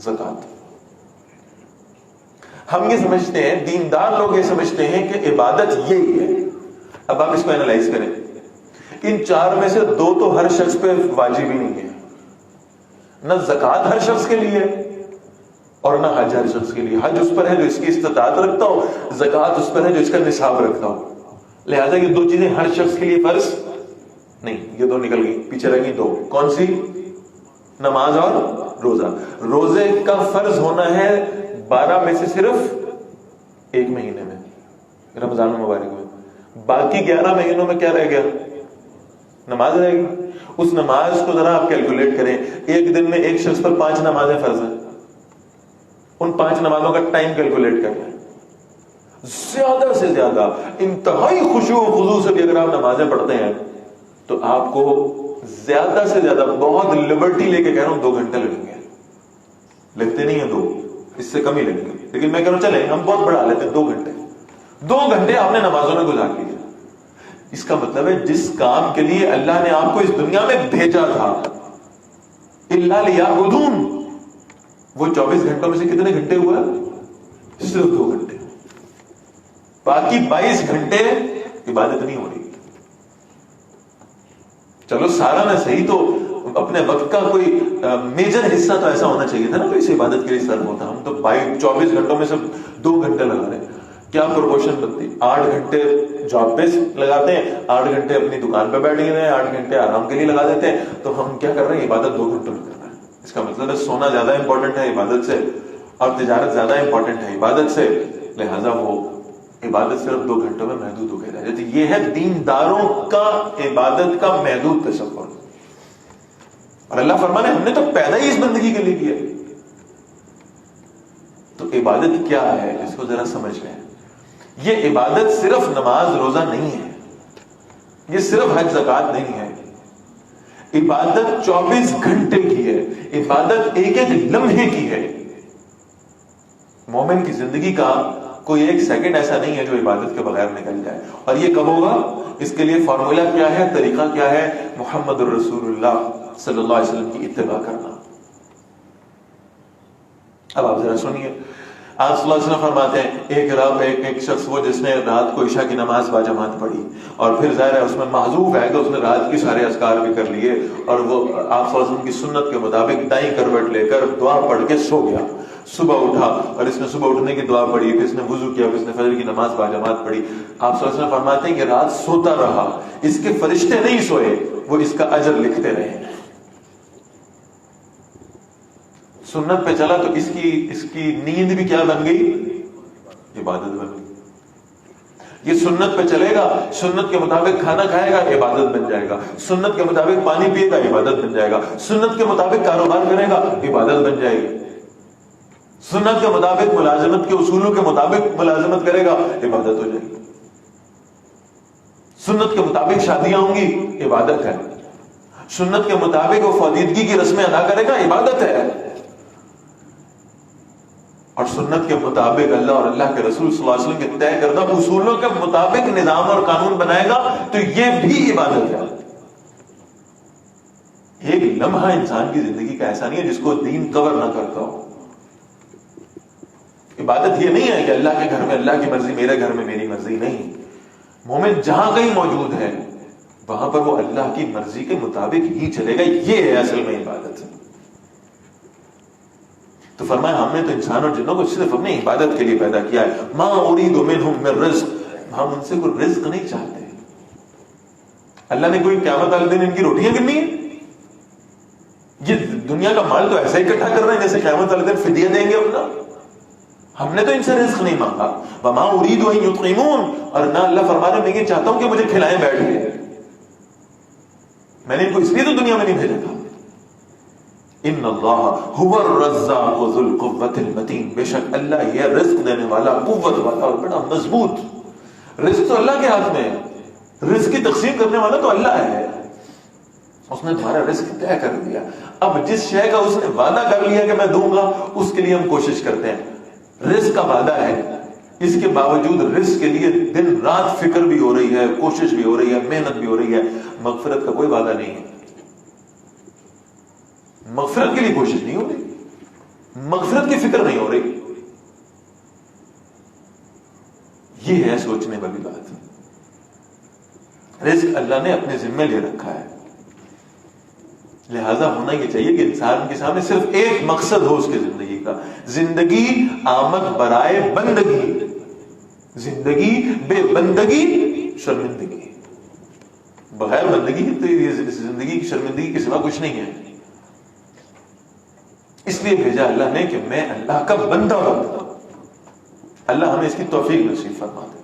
Speaker 1: زکات. ہم یہ سمجھتے ہیں, دیندار لوگ یہ سمجھتے ہیں کہ عبادت یہی ہے. اب آپ اس کو اینالائز کریں, ان 4 میں سے 2 تو ہر شخص پہ واجب ہی نہیں ہے. نہ زکات ہر شخص کے لیے اور نہ حج ہر شخص کے لیے. حج اس پر ہے جو اس کی استطاعت رکھتا ہو, زکات اس پر ہے جو اس کا نصاب رکھتا ہو. لہذا یہ 2 چیزیں ہر شخص کے لیے فرض نہیں. یہ 2 نکل گئی, پیچھے رہ گئی 2. کون سی؟ نماز اور روزہ. روزے کا فرض ہونا ہے 12 میں سے صرف 1 مہینے میں, رمضان المبارک میں. باقی 11 مہینوں میں کیا رہ گیا؟ نماز رہے گی. اس نماز کو ذرا آپ کیلکولیٹ کریں, ایک دن میں ایک شخص پر 5 نمازیں فرض ہیں. ان 5 نمازوں کا ٹائم کیلکولیٹ کریں. زیادہ سے زیادہ انتہائی خشوع و خضوع سے بھی اگر آپ نمازیں پڑھتے ہیں تو آپ کو زیادہ سے زیادہ, بہت لبرٹی لے کے کہہ رہا ہوں, 2 گھنٹے لگیں گے. لگتے نہیں ہیں 2, اس سے کم ہی لگیں گے, لیکن میں کہہ رہا ہوں چلیں ہم بہت بڑھا لیتے ہیں 2 گھنٹے. 2 گھنٹے آپ نے نمازوں میں گزار لیے. اس کا مطلب ہے جس کام کے لیے اللہ نے آپ کو اس دنیا میں بھیجا تھا, الا لیعبدون, وہ 24 گھنٹوں میں سے کتنے گھنٹے ہوا؟ صرف 2 گھنٹے. باقی 22 گھنٹے عبادت نہیں ہو رہی. چلو سارا نہ صحیح تو اپنے وقت کا کوئی میجر حصہ تو ایسا ہونا چاہیے تھا نا کوئی عبادت کے لیے صرف ہوتا. ہم تو 24 گھنٹوں میں سے 2 گھنٹے لگا رہے ہیں. کیا پروپورشن بنتی؟ 8 گھنٹے جاب پہ لگاتے ہیں, 8 گھنٹے اپنی دکان پہ بیٹھ گئے ہیں, 8 گھنٹے آرام کے لیے لگا دیتے ہیں. تو ہم کیا کر رہے ہیں؟ عبادت 2 گھنٹوں میں کر رہے ہیں. اس کا مطلب ہے سونا زیادہ امپورٹنٹ ہے عبادت سے, اور تجارت زیادہ امپورٹنٹ ہے عبادت سے. لہذا وہ عبادت صرف 2 گھنٹوں میں محدود ہو گئی. تو یہ ہے دینداروں کا عبادت کا محدود تصور. اور اللہ فرمانے ہم نے تو پیدا ہی اس بندگی کے لیے کیا. تو عبادت کیا ہے اس کو ذرا سمجھ لیں. یہ عبادت صرف نماز روزہ نہیں ہے, یہ صرف حج زکات نہیں ہے. عبادت 24 گھنٹے کی ہے, عبادت ایک ایک لمحے کی ہے. مومن کی زندگی کا کوئی 1 سیکنڈ ایسا نہیں ہے جو عبادت کے بغیر نکل جائے. اور یہ کب ہوگا؟ اس کے لیے فارمولا کیا ہے, طریقہ کیا ہے؟ محمد الرسول اللہ صلی اللہ علیہ وسلم کی اتباع کرنا. اب آپ ذرا سنیے, آپ صلی اللہ علیہ وسلم فرماتے ہیں ایک شخص وہ جس نے رات کو عشاء کی نماز باجماعت پڑھی, اور پھر ظاہر ہے اس میں محذوف ہے کہ اس نے رات کی سارے اذکار بھی کر لیے, اور وہ آپ صلی اللہ علیہ وسلم کی سنت کے مطابق دائیں کروٹ لے کر دعا پڑھ کے سو گیا. صبح اٹھا اور اس نے صبح اٹھنے کی دعا پڑھی, پھر اس نے وضو کیا, پھر اس نے فجر کی نماز باجماعت پڑھی. آپ صلی اللہ علیہ وسلم فرماتے ہیں کہ رات سوتا رہا, اس کے فرشتے نہیں سوئے, وہ اس کا اجر لکھتے رہے. سنت پہ چلا تو اس کی نیند بھی کیا بن گئی؟ عبادت بن گئی. یہ سنت پہ چلے گا, سنت کے مطابق کھانا کھائے گا, عبادت بن جائے گا. سنت کے مطابق پانی پیے گا, عبادت بن جائے گا. سنت کے مطابق کاروبار کرے گا, عبادت بن جائے گی. سنت کے مطابق ملازمت کے اصولوں کے مطابق ملازمت کرے گا, عبادت ہو جائے گی. سنت کے مطابق شادیاں ہوں گی, عبادت ہے. سنت کے مطابق وہ فوتیدگی کی رسمیں ادا کرے گا, عبادت ہے. اور سنت کے مطابق اللہ اور اللہ کے رسول صلی اللہ علیہ وسلم کے طے کردہ اصولوں کے مطابق نظام اور قانون بنائے گا تو یہ بھی عبادت ہے. ایک لمحہ انسان کی زندگی کا ایسا نہیں ہے جس کو دین کور نہ کرتا ہو. عبادت یہ نہیں ہے کہ اللہ کے گھر میں اللہ کی مرضی, میرے گھر میں میری مرضی. نہیں, مومن جہاں کہیں موجود ہے وہاں پر وہ اللہ کی مرضی کے مطابق ہی چلے گا. یہ ہے اصل میں عبادت. تو فرمایا ہم نے تو انسان اور جنوں کو صرف اپنی عبادت کے لیے پیدا کیا ہے. ما اريد منهم من رزق, ہم ان سے کوئی رزق نہیں چاہتے. اللہ نے کوئی قیامت والے دن ان کی روٹیاں گننی ہے؟ یہ دنیا کا مال تو ایسا ہی اکٹھا کر رہے ہیں جیسے قیامت والے دن فدیہ دیں گے اپنا. ہم نے تو ان سے رزق نہیں مانگا. وما اريد ان يطعمون, اور نہ اللہ فرما رہے میں یہ چاہتا ہوں کہ مجھے کھلائیں بیٹھ کے. میں نے ان کو اس لیے تو دنیا میں نہیں بھیجا تھا. ان اللہ هو الرزاق ذو القوة المتین, بے شک اللہ یہ رزق دینے والا, قوت والا اور بڑا مضبوط. رزق تو اللہ کے ہاتھ میں ہے, رزق کی تقسیم کرنے والا تو اللہ ہے. اس نے تمہارا رزق طے کر دیا. اب جس شے کا اس نے وعدہ کر لیا کہ میں دوں گا, اس کے لیے ہم کوشش کرتے ہیں. رزق کا وعدہ ہے, اس کے باوجود رزق کے لیے دن رات فکر بھی ہو رہی ہے, کوشش بھی ہو رہی ہے, محنت بھی ہو رہی ہے. مغفرت کا کوئی وعدہ نہیں ہے. مغفرت کے لیے کوشش نہیں ہو رہی, مغفرت کی فکر نہیں ہو رہی. یہ ہے سوچنے والی بات. رزق اللہ نے اپنے ذمہ لے رکھا ہے, لہذا ہونا یہ چاہیے کہ انسان کے سامنے صرف ایک مقصد ہو اس کی زندگی کا. زندگی آمد برائے بندگی, زندگی بے بندگی شرمندگی. بغیر بندگی تو یہ زندگی کی شرمندگی کے سوا کچھ نہیں ہے. اس لیے بھیجا اللہ نے کہ میں اللہ کا بندہ ہوں. اللہ ہمیں اس کی توفیق نصیب فرما دے.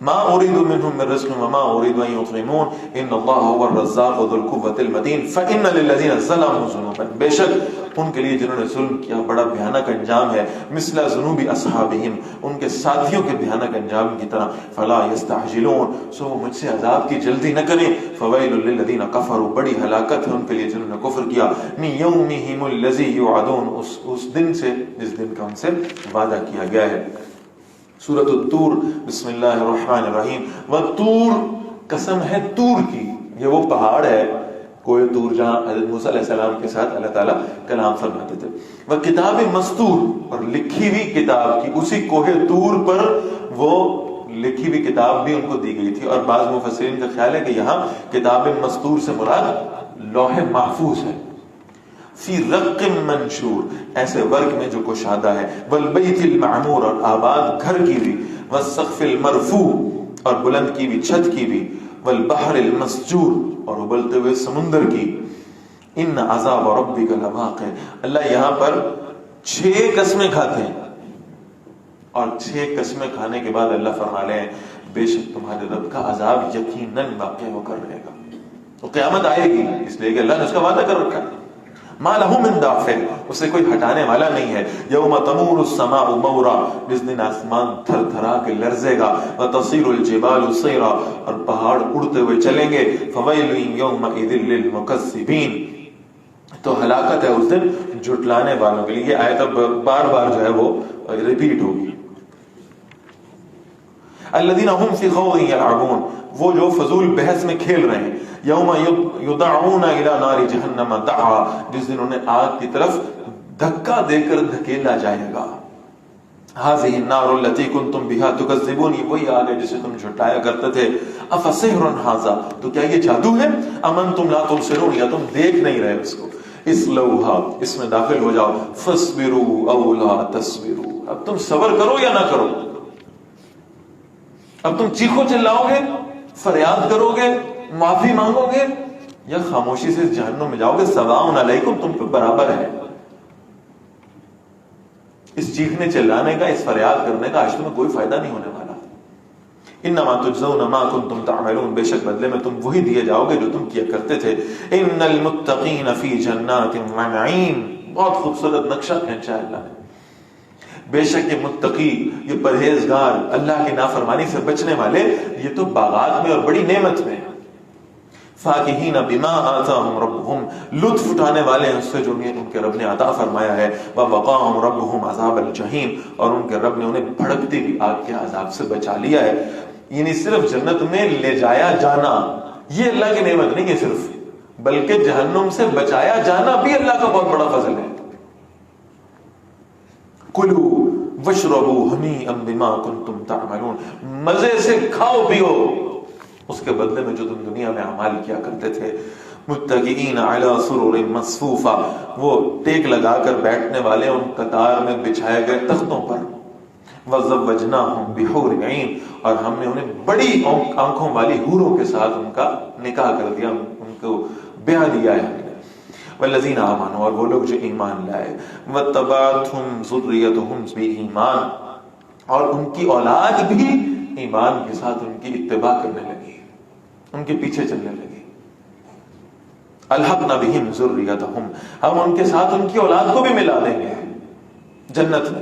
Speaker 1: ما اريد منهم من رزق وما اريد ان يطعمون ان الله هو الرزاق ذو القوة المتين فان للذين ظلموا ذنوبا, بے شک ان کے لیے جنہوں نے ظلم کیا بڑا بھیانک انجام ہے. مثل ذنوب اصحابہم, ان کے ساتھیوں کے بھیانک انجام کی طرح. فلا يستعجلون, سو وہ مجھ سے عذاب کی جلدی نہ کریں. فویل للذین کفروا, بڑی ہلاکت ہے ان کے لیے جنہوں نے کفر کیا. من یومہم الذی یوعدون, اس دن سے جس دن کا ان سے وعدہ کیا گیا ہے. سورۃ الطور, بسم اللہ الرحمن الرحیم. والطور, قسم ہے طور کی. یہ وہ پہاڑ ہے کوہ طور جہاں حضرت موسیٰ علیہ السلام کے ساتھ اللہ تعالیٰ کلام فرماتے تھے. وہ کتاب مستور, اور لکھی ہوئی کتاب کی. اسی کوہ طور پر وہ لکھی ہوئی کتاب بھی ان کو دی گئی تھی. اور بعض مفسرین کا خیال ہے کہ یہاں کتاب مستور سے مراد لوح محفوظ ہے. فی رق منشور, ایسے ورق میں جو کشادہ ہے. والبیت المعمور, اور آباد گھر کی بھی. والسقف المرفوع, اور بلند کی بھی چھت کی بھی. والبحر المسجور, اور ابلتے ہوئے سمندر کی. ان عذاب ربک لواقع, اللہ یہاں پر 6 قسمیں کھاتے ہیں, اور 6 قسمیں کھانے کے بعد اللہ فرما لے بے شک تمہارے رب کا عذاب یقیناً واقع ہو کر رہے گا. تو قیامت آئے گی, اس لیے کہ اللہ نے اس کا وعدہ کر رکھا ہے. ما لہ من دافع, اسے کوئی ہٹانے والا نہیں ہے. یوم تمور السماء مورا, جس دن آسمان تھر تھرا کے لرزے گا. وتصیر الجبال سیرا, اور پہاڑ اڑتے ہوئے چلیں گے. فویل یومئذ للمکذبین, تو ہلاکت ہے اس دن جھٹلانے والوں کے لیے. یہ آیت اب بار بار جو ہے وہ ریپیٹ ہوگی. الذین هم فی خوض یلعبون, وہ جو فضول بحث میں کھیل رہے ہیں. یوم یدعون الی نار جہنم دعا, جس دن انہیں آگ کی طرف دھکا دے کر دھکیلا جائے گا. هذه النار التي كنتم بها تكذبون, وہی آگ ہے جسے تم جھٹلایا کرتے تھے. افسحر هذا, تو کیا یہ جادو ہے؟ ام انتم لا تبصرون, یا تم دیکھ نہیں رہے اس کو. اصلوها, اس میں داخل ہو جاؤ. فاصبروا او لا تصبروا, اب تم صبر کرو یا نہ کرو. اب تم چیخو چلاؤ گے, فریاد کرو گے, معافی مانگو گے, یا خاموشی سے جہنم میں جاؤ گے. سواء علیکم, تم پہ برابر ہے. اس چیخنے چلانے کا، اس فریاد کرنے کا آج تمہیں کوئی فائدہ نہیں ہونے والا. انما تجزون ما کنتم تعملون، بے شک بدلے میں تم وہی دیے جاؤ گے جو تم کیا کرتے تھے. ان المتقین فی جنات و نعیم، بہت خوبصورت نقشہ کھینچا ہے اللہ نے. بے شک یہ متقی، یہ پرہیزگار، اللہ کی نافرمانی سے بچنے والے، یہ تو باغات میں اور بڑی نعمت میں. فاکہین بما آتاہم ربہم، لطف اٹھانے والے ہیں اس سے جو ان کے رب نے عطا فرمایا ہے. ووقاہم ربہم عذاب الجحیم، اور ان کے رب نے انہیں بھڑکتی ہوئی آگ کے عذاب سے بچا لیا ہے. یعنی صرف جنت میں لے جایا جانا یہ اللہ کی نعمت نہیں ہے صرف، بلکہ جہنم سے بچایا جانا بھی اللہ کا بہت بڑا فضل ہے. کلوا واشربوا ہنیئا بما کنتم تعملون، مزے سے کھاؤ پیو اس کے بدلے میں جو تم دنیا میں اعمال کیا کرتے تھے. متکئین علی سرر مصفوفہ، وہ ٹیک لگا کر بیٹھنے والے ان قطار میں بچھائے گئے تختوں پر. وزوجناہم بحور عین، اور ہم نے انہیں بڑی آنکھوں والی حوروں کے ساتھ ان کا نکاح کر دیا، ان کو بیاہ دیا ہے ہم نے. والذین آمنوا، اور وہ لوگ جو ایمان لائے. واتبعتہم ذریتہم بایمان، اور ان کی اولاد بھی ایمان کے ساتھ ان کی اتباع کرنے لگی، ان کے پیچھے چلنے لگی. الحقنا بہم ذریتہم، ہم ان کے ساتھ ان کی اولاد کو بھی ملا دیں گے جنت میں.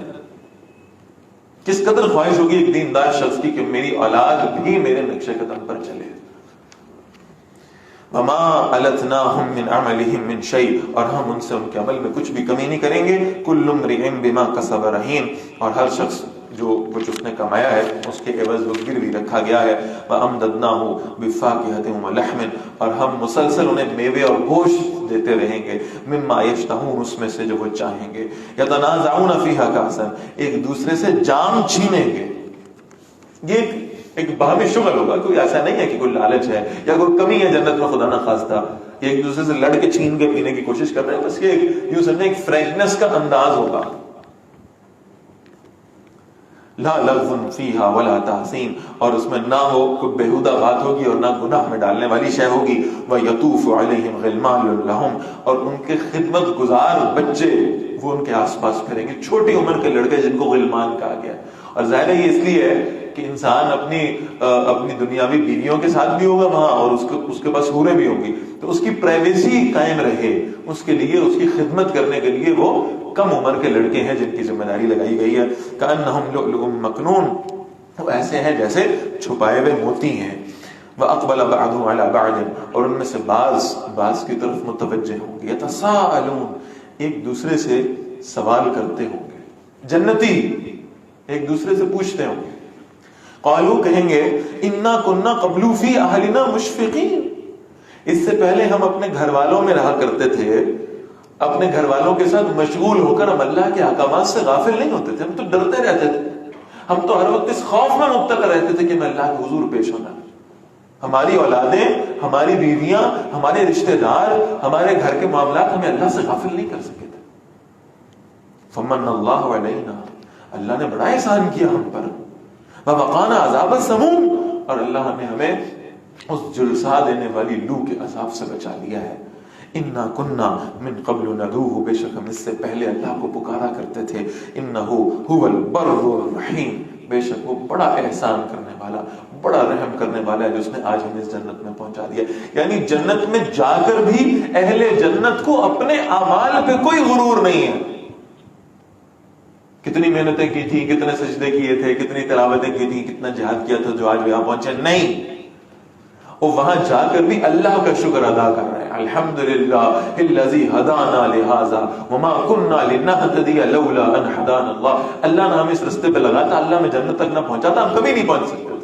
Speaker 1: کس قدر خواہش ہوگی ایک دیندار شخص کی کہ میری اولاد بھی میرے نقش قدم پر چلے. وما التناہم من عملہم من شیء، اور ہم ان سے ان کے عمل میں کچھ بھی کمی نہیں کریں گے. کل امرئ بما کسب رہین، اور ہر شخص جو کچھ اس نے کمایا ہے اس کے عوض وہ گروی رکھا گیا ہے. وَأَمْدَدْنَاهُ بِفَاكِهَةٍ وَلَحْمٍ، اور ہم مسلسل انہیں میوے اور گوشت دیتے رہیں گے. مما یشتہون، اس میں سے جو وہ چاہیں گے. یتنازعون فیہا کأسا، ایک دوسرے سے جام چھینیں گے. یہ ایک باہمی شغل ہوگا، کوئی ایسا نہیں ہے کہ کوئی لالچ ہے یا کوئی کمی ہے جنت میں خدا نہ خواستہ، یہ ایک دوسرے سے لڑ کے چھین کے پینے کی کوشش کر رہے ہیں. بس یہ یوں سمجھیں ایک فرینکنس کا انداز ہوگا. لا لغو فیہا ولا تحسین، اور اس میں نہ ہو کوئی بےہودہ بات ہوگی اور نہ گناہ میں ڈالنے والی شے ہوگی. وَيَطُوفُ عَلَيْهِمْ غِلْمَانٌ لَهُمْ، اور ان کے خدمت گزار بچے وہ ان کے آس پاس پھریں گے، چھوٹی عمر کے لڑکے جن کو غلمان کہا گیا. اور ظاہر ہے یہ اس لیے ہے کہ انسان اپنی دنیاوی بیویوں کے ساتھ بھی ہوگا وہاں، اور اس کے پاس حوریں بھی ہوں گی، تو اس کی پرائیویسی قائم رہے، اس کے لیے اس کی خدمت کرنے کے لیے وہ کم عمر کے لڑکے ہیں جن کی ذمہ داری لگائی گئی ہے. کأنہم لؤلؤ مکنون، وہ ایسے ہیں جیسے چھپائے ہوئے موتی ہیں. وأقبل بعضهم على بعض، اور ان میں سے بعض کی طرف متوجہ ہوں گے. یتساءلون، ایک دوسرے سے سوال کرتے ہوں گے. جنتی ایک دوسرے سے پوچھتے ہوں گے. قالوا، کہیں گے، انا كنا قبل في اهلنا مشفقین، اس سے پہلے ہم اپنے گھر والوں میں رہا کرتے تھے، اپنے گھر والوں کے ساتھ مشغول ہو کر ہم اللہ کے احکامات سے غافل نہیں ہوتے تھے. ہم تو ڈرتے رہتے تھے، ہم تو ہر وقت اس خوف میں مبتلا رہتے تھے کہ میں اللہ کے حضور پیش ہونا. ہماری اولادیں، ہماری بیویاں، ہمارے رشتہ دار، ہمارے گھر کے معاملات ہمیں اللہ سے غافل نہیں کر سکے تھے. فمن اللہ علینا، اللہ نے بڑا احسان کیا ہم پر. ووقانا عذاب السموم، اور اللہ نے ہمیں اس جلسا دینے والی لو کے عذاب سے بچا لیا ہے. انا کنا من قبل ندعوہ، بے شک ہم اس سے پہلے اللہ کو پکارا کرتے تھے. انہ هو البر الرحیم، بے شک وہ بڑا احسان کرنے والا، بڑا رحم کرنے والا ہے، جو اس نے آج ہمیں اس جنت میں پہنچا دیا. یعنی جنت میں جا کر بھی اہل جنت کو اپنے اعمال پہ کوئی غرور نہیں ہے. کتنی محنتیں کی تھی، کتنے سجدے کیے تھے، کتنی تلاوتیں کی تھی، کتنا جہاد کیا تھا جو آج یہاں پہنچے، نہیں. وہ وہاں جا کر بھی اللہ کا شکر ادا کر رہے ہیں. الحمدللہ الذی ہدانا لہذا وما کنا لنہتدی لولا ان ہدانا اللہ، اللہ نے ہمیں اس راستے پہ لگا تھا، اللہ میں جنت تک نہ پہنچا تھا، ہم کبھی نہیں پہنچ سکتے.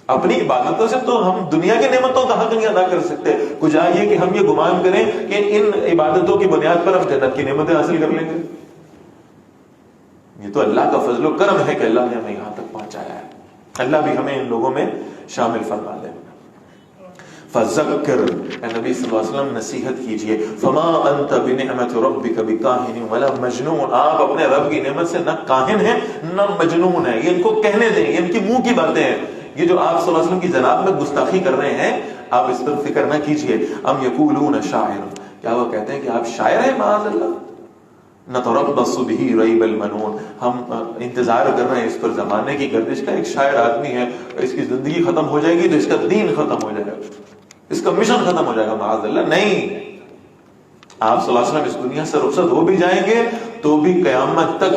Speaker 1: اپنی عبادتوں سے تو ہم دنیا کی نعمتوں کا حق نہیں ادا کر سکتے. کچھ آئیے کہ ہم یہ گمان کریں کہ ان عبادتوں کی بنیاد پر ہم جنت کی نعمتیں حاصل کر لیں گے. یہ تو اللہ کا فضل و کرم ہے کہ اللہ نے ہمیں یہاں تک پہنچایا ہے. اللہ بھی ہمیں ان لوگوں میں شامل فرما دے. فذکر، اے نبی صلی اللہ علیہ وسلم نصیحت کیجئے. فما انت بنعمت ربک بکاہن ولا مجنون، آپ اپنے رب کی نعمت سے نہ کاہن ہیں نہ مجنون ہیں. یہ ان کو کہنے دیں، یہ ان کی منہ کی باتیں ہیں. یہ جو آپ صلی اللہ علیہ وسلم کی جناب میں گستاخی کر رہے ہیں، آپ اس پر فکر نہ کیجئے. ام یقولون شاعر، کیا وہ کہتے ہیں کہ آپ شاعر ہیں؟ معاذ اللہ، نتربص به ریب المنون، ہم انتظار کر رہے ہیں اس پر زمانے کی گردش کا. ایک شاعر آدمی ہے، اس کی زندگی ختم ہو جائے گی تو اس کا دین ختم ہو جائے گا، اس کا مشن ختم ہو جائے گا. معاذ اللہ. نہیں، آپ صلی اللہ علیہ وسلم اس دنیا سے رخصت ہو بھی جائیں گے تو بھی قیامت تک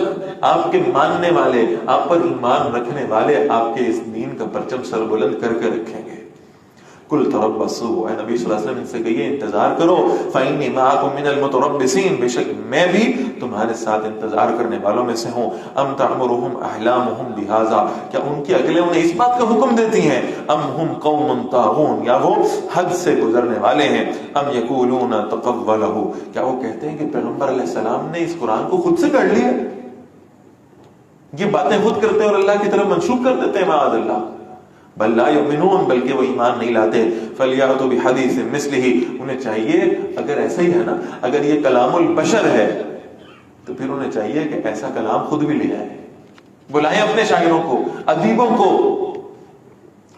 Speaker 1: آپ کے ماننے والے، آپ پر ایمان رکھنے والے آپ کے اس دین کا پرچم سر بلند کر کے رکھیں گے. کل تربصوا، اے نبی صلی اللہ علیہ وسلم ان سے کہیے انتظار کرو. فإنی معکم من المتربصین، بے شک میں بھی تمہارے ساتھ انتظار کرنے والوں میں سے ہوں. ام تعمرهم احلامهم بهذا، کیا ان کی عقلیں انہیں اس بات کا حکم دیتی ہیں؟ ام هم قوم طاغون، یا وہ حد سے گزرنے والے ہیں. ام یقولون تقولہ، کیا وہ کہتے ہیں کہ پیغمبر علیہ السلام نے اس قرآن کو خود سے گھڑ لیا؟ یہ باتیں خود کرتے ہیں اور اللہ کی طرف منسوب کر دیتے ہیں. معاذ اللہ. بل لا یؤمنون، بلکہ وہ ایمان نہیں لاتے. فلیأتوا بحدیث مثلہ، انہیں چاہیے اگر ایسا ہی ہے نا، اگر یہ کلام البشر ہے تو پھر انہیں چاہیے کہ ایسا کلام خود بھی لے آئیں. بلائیں اپنے شاعروں کو، ادیبوں کو،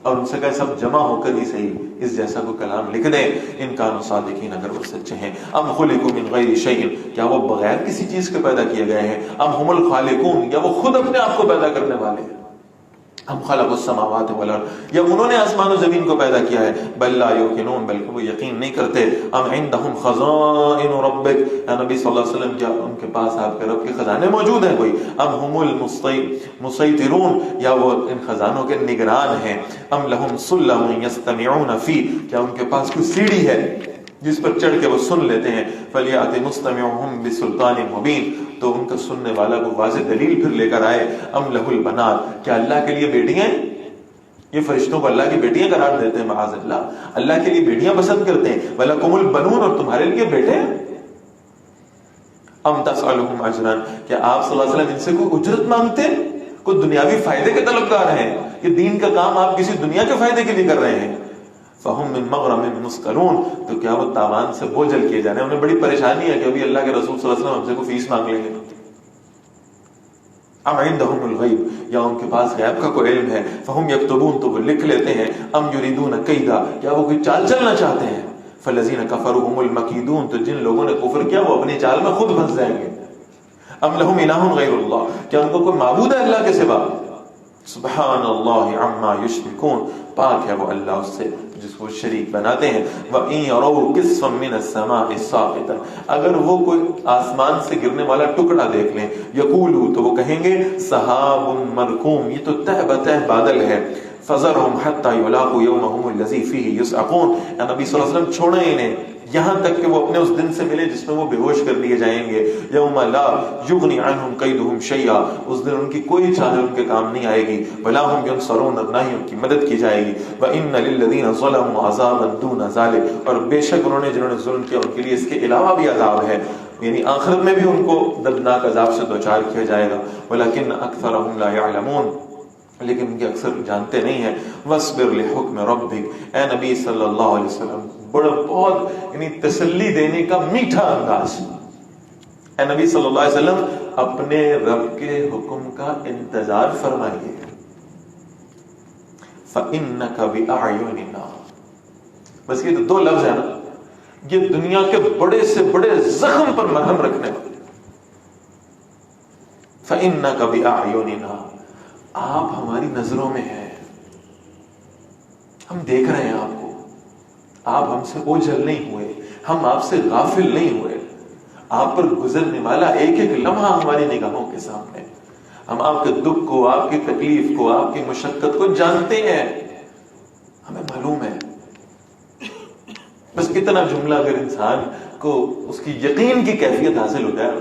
Speaker 1: اور ان سے کہے سب جمع ہو کر ہی صحیح اس جیسا کو کلام لکھ دیں. ان کانوا صادقین، اگر وہ سچے ہیں. ام خلقوا من غیر شیء، کیا وہ بغیر کسی چیز کے پیدا کیے گئے ہیں؟ ام هم الخالقون، یا وہ خود اپنے آپ کو پیدا کرنے والے ہیں؟ ہم خلق السماوات والارض، یا انہوں نے آسمان و زمین کو پیدا کیا ہے؟ بل لا یوقنون، بلکہ وہ یقین نہیں کرتے. ام عندهم خزائن ربک، یا نبی صلی اللہ علیہ وسلم کیا ان کے پاس آپ کے رب کے خزانے موجود ہیں کوئی؟ ام هم المسیطرون، یا وہ ان خزانوں کے نگران ہیں. ام لهم سلم یستمعون فیہ، کیا ان کے پاس کوئی سیڑھی ہے جس پر چڑھ کے وہ سن لیتے ہیں؟ فلیأت مستمعهم بسلطان مبین، تو ان کا سننے والا کو واضح دلیل پھر لے کر آئے. ام لہ البنات، کیا اللہ کے لیے بیٹیاں ہیں؟ یہ فرشتوں کو اللہ کی بیٹیاں قرار دیتے ہیں. معاذ اللہ. اللہ کے لیے بیٹیاں پسند کرتے ہیں. وَلَكُمُ الْبَنُونَ، اور تمہارے لیے بیٹے ہیں. ام تسألهم اجرا، کیا آپ صلی اللہ علیہ وسلم ان سے کوئی اجرت مانگتے ہیں؟ کوئی دنیاوی فائدے کے طلبگار ہیں؟ یہ دین کا کام آپ کسی دنیا کے فائدے کے لیے کر رہے ہیں؟ فہم من مغرم مثقلون، تو کیا وہ تاوان سے بوجھل کیے جانے. انہیں بڑی پریشانی ہے کہ ابھی اللہ کے رسول صلی اللہ علیہ وسلم ہم سے کوئی فیس مانگ لیں گے. ام عندهم الغیب، یا ان کے پاس غیب کا کوئی علم ہے؟ فہم یکتبون، تو وہ لکھ لیتے ہیں. ام یریدون کیدا، کیا وہ کوئی چال چلنا چاہتے ہیں؟ فالذین کفروا هم المکیدون، تو جن لوگوں نے کفر کیا وہ اپنی چال میں خود پھنس جائیں گے. ام لهم الہ غیر اللہ، کیا ان کو کوئی معبود ہے اللہ کے سوا؟ سبحان اللہ عما یشرکون، پاک ہے وہ اللہ اس سے جس کو شریک بناتے ہیں. وَإِن يَرَوْا كِسْفًا مِّنَ السَّمَاءِ سَاقِطًا، اگر وہ کوئی آسمان سے گرنے والا ٹکڑا دیکھ لیں. يَقُولُوا، تو وہ کہیں گے سحاب مرکوم، یہ تو تہ بتہ بادل ہے. فَذَرْهُمْ حَتَّى يُلَاقُوا يَوْمَهُمُ الَّذِي فِيهِ يُسْعَقُونَ، اے نبی صلی اللہ علیہ وسلم چھوڑیں انہیں یہاں تک کہ وہ اپنے اس دن سے ملے جس میں وہ بے ہوش کر دیے جائیں گے. یوم لا یغنی عنہم کیدہم شیئا، اس دن ان کی کوئی چال ان کے کام نہیں آئے گی. ولا ہم ینصرون، نہ ہی ان کی مدد کی جائے گی. وان للذین ظلموا عذابا دون ذلک، اور بے شک جنہوں نے ظلم کیا ان کے لیے اس کے علاوہ بھی عذاب ہے، یعنی آخرت میں بھی ان کو دردناک عذاب سے دوچار کیا جائے گا. ولکن اکثرهم لا یعلمون، لیکن ان کے اکثر جانتے نہیں ہیں. وَاصْبِرْ لِحُکْمِ رَبِّكَ، اے نبی صلی اللہ علیہ وسلم بڑا بہت یعنی تسلی دینے کا میٹھا انداز. اے نبی صلی اللہ علیہ وسلم اپنے رب کے حکم کا انتظار فرمائیے. فَإِنَّكَ بِأَعْيُنِنَا، بس یہ تو دو لفظ ہیں نا، یہ دنیا کے بڑے سے بڑے زخم پر مرہم رکھنے والے. فَإِنَّكَ بِأَعْيُنِنَا، آپ ہماری نظروں میں ہیں، ہم دیکھ رہے ہیں آپ کو. آپ ہم سے اوجھل نہیں ہوئے، ہم آپ سے غافل نہیں ہوئے. آپ پر گزرنے والا ایک ایک لمحہ ہماری نگاہوں کے سامنے. ہم آپ کے دکھ کو، آپ کی تکلیف کو، آپ کی مشقت کو جانتے ہیں، ہمیں معلوم ہے. بس کتنا جملہ اگر انسان کو اس کی یقین کی کیفیت حاصل ہو جائے.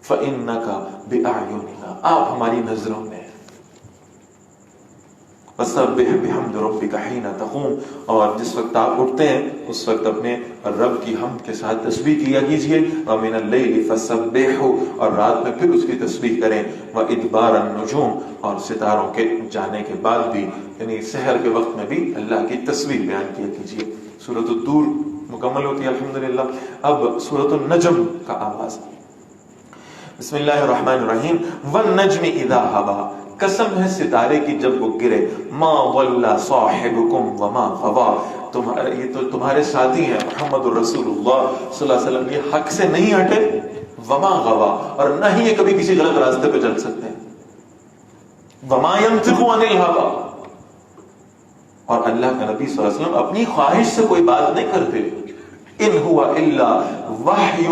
Speaker 1: فَإِنَّكَ بِأَعْيُنِنَا، آپ ہماری نظروں میں. فَسَبِّحْ بِحَمْدِ رَبِّكَ حِينَ تَقُومُ، اور جس وقت آپ اٹھتے ہیں اس وقت اپنے رب کی حمد کے ساتھ تسبیح کیا کیجیے. وَمِنَ اللَّيْلِ فَسَبِّحْهُ، اور رات میں پھر اس کی تسبیح کریں. وَإِدْبَارَ النُّجُومِ، اور ستاروں کے جانے کے بعد بھی یعنی سحر کے وقت میں بھی اللہ کی تسبیح بیان کیا کیجیے. سورۃ الطور مکمل ہوتی ہے الحمدللہ. اب سورۃ النجم کا آغاز. بسم اللہ الرحمن الرحیم. وَالنَّجْمِ إِذَا هَوَىٰ، قسم ہے ستارے کی جب وہ گرے. ما ضل صاحبکم وما غویٰ، یہ تو تمہارے ساتھی ہیں محمد الرسول اللہ صلی اللہ علیہ وسلم، یہ حق سے نہیں ہٹے وما غوا، اور نہ ہی یہ کبھی کسی غلط راستے پہ چل سکتے ہیں. وما ينطق عن الهوى، اور اللہ کا نبی صلی اللہ علیہ وسلم اپنی خواہش سے کوئی بات نہیں کرتے. ان هو الا وحی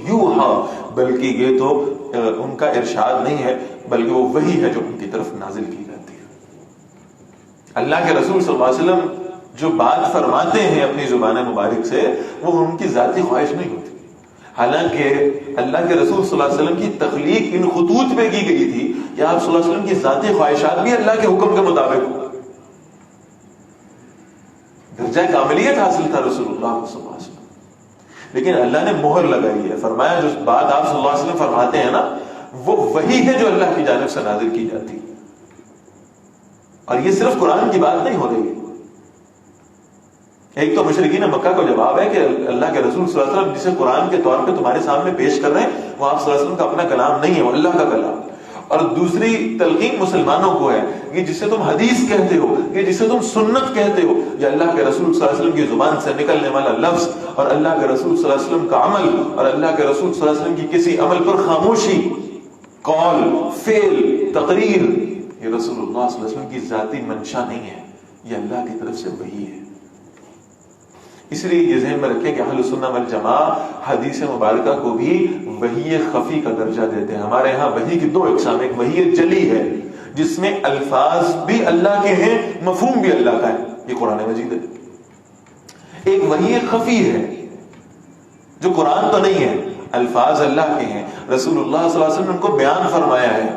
Speaker 1: یوحى، بلکہ یہ تو ان کا ارشاد نہیں ہے بلکہ وہ وحی ہے جو ان کی طرف نازل کی جاتی ہے. اللہ کے رسول صلی اللہ علیہ وسلم جو بات فرماتے ہیں اپنی زبان مبارک سے، وہ ان کی ذاتی خواہش نہیں ہوتی. حالانکہ اللہ کے رسول صلی اللہ علیہ وسلم کی تخلیق ان خطوط پہ کی گئی تھی کہ آپ صلی اللہ علیہ وسلم کی ذاتی خواہشات بھی اللہ کے حکم کے مطابق ہو. درجہ کاملیت حاصل تھا رسول اللہ صلی اللہ علیہ وسلم. لیکن اللہ نے مہر لگائی ہے، فرمایا جو بات آپ صلی اللہ علیہ وسلم فرماتے ہیں نا، وہ وہی ہے جو اللہ کی جانب سے نازل کی جاتی ہے. اور یہ صرف قرآن کی بات نہیں ہو رہی ہے. ایک تو مشرکین مکہ کو جواب ہے کہ اللہ کے رسول صلی اللہ علیہ وسلم جسے قرآن کے طور پہ تمہارے سامنے پیش کر رہے ہیں وہ آپ صلی اللہ علیہ وسلم کا اپنا کلام نہیں ہے، وہ اللہ کا کلام. اور دوسری تلقین مسلمانوں کو ہے کہ جسے تم حدیث کہتے ہو، کہ جسے تم سنت کہتے ہو، یہ اللہ کے رسول صلی اللہ علیہ وسلم کی زبان سے نکلنے والا لفظ اور اللہ کے رسول صلی اللہ علیہ وسلم کا عمل اور اللہ کے رسول صلی اللہ علیہ وسلم کی کسی عمل پر خاموشی، قول، فعل، تقریر، یہ رسول اللہ صلی اللہ علیہ وسلم کی ذاتی منشا نہیں ہے، یہ اللہ کی طرف سے وحی ہے. اس لیے یہ ذہن میں رکھیں کہ اہل سنہ والجماعہ حدیث مبارکہ کو بھی وحی خفی کا درجہ دیتے ہیں. ہمارے ہاں وحی کی دو اقسام، ایک وحی جلی ہے جس میں الفاظ بھی اللہ کے ہیں، مفہوم بھی اللہ کا ہے، یہ قرآن مجید ہے. ایک وحی خفی ہے جو قرآن تو نہیں ہے، الفاظ اللہ کے ہیں، رسول اللہ صلی اللہ علیہ وسلم نے ان کو بیان فرمایا ہے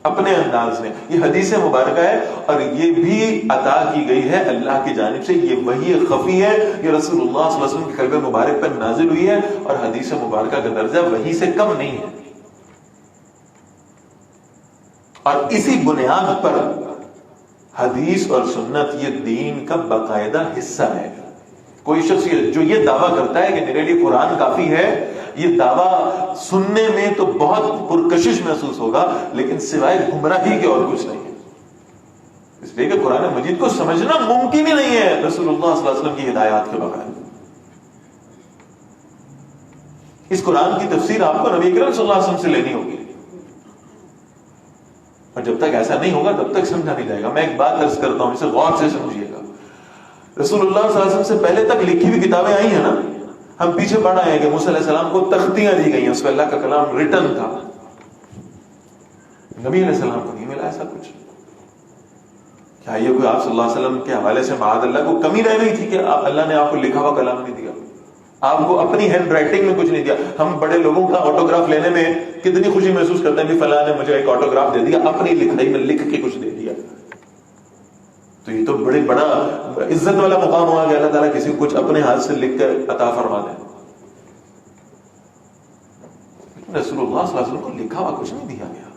Speaker 1: اپنے انداز میں، یہ حدیث مبارکہ ہے اور یہ بھی عطا کی گئی ہے اللہ کی جانب سے. یہ وحی خفی ہے، یہ رسول اللہ صلی اللہ علیہ وسلم کے قلب مبارک پر نازل ہوئی ہے اور حدیث مبارکہ کا درجہ وحی سے کم نہیں ہے. اور اسی بنیاد پر حدیث اور سنت یہ دین کا باقاعدہ حصہ ہے. کوئی شخص جو یہ دعویٰ کرتا ہے کہ میرے لیے قرآن کافی ہے، یہ دعویٰ سننے میں تو بہت پرکشش محسوس ہوگا لیکن سوائے گمراہی کے اور کچھ نہیں ہے. اس لیے کہ قرآن مجید کو سمجھنا ممکن ہی نہیں ہے رسول اللہ صلی اللہ علیہ وسلم کی ہدایات کے بغیر. اس قرآن کی تفسیر آپ کو نبی کریم صلی اللہ علیہ وسلم سے لینی ہوگی، اور جب تک ایسا نہیں ہوگا تب تک سمجھا نہیں جائے گا. میں ایک بات عرض کرتا ہوں، اسے غور سے سمجھیے گا. رسول اللہ صلی اللہ علیہ وسلم سے پہلے تک لکھی ہوئی کتابیں آئی ہیں نا، ہم پیچھے پڑھ رہے ہیں کہ موسیٰ علیہ السلام کو تختیاں دی گئی ہیں، اس پہ اللہ کا کلام ریٹن تھا. نبی علیہ السلام کو نہیں ملا ایسا کچھ. کیا یہ کوئی آپ صلی اللہ علیہ وسلم کے حوالے سے معاذ اللہ کو کمی رہ گئی تھی کہ اللہ نے آپ کو لکھا ہوا کلام نہیں دیا، آپ کو اپنی ہینڈ رائٹنگ میں کچھ نہیں دیا؟ ہم بڑے لوگوں کا آٹوگراف لینے میں کتنی خوشی محسوس کرتے ہیں کہ فلاں نے مجھے ایک آٹوگراف دے دیا، اپنی لکھائی میں لکھ کے کچھ دے دیا. تو یہ تو بڑا عزت والا مقام ہوا کہ اللہ تعالیٰ کسی کو کچھ اپنے ہاتھ سے لکھ کر عطا فرما دے. رسول اللہ صلی اللہ علیہ وسلم کو لکھا ہوا کچھ نہیں دیا گیا،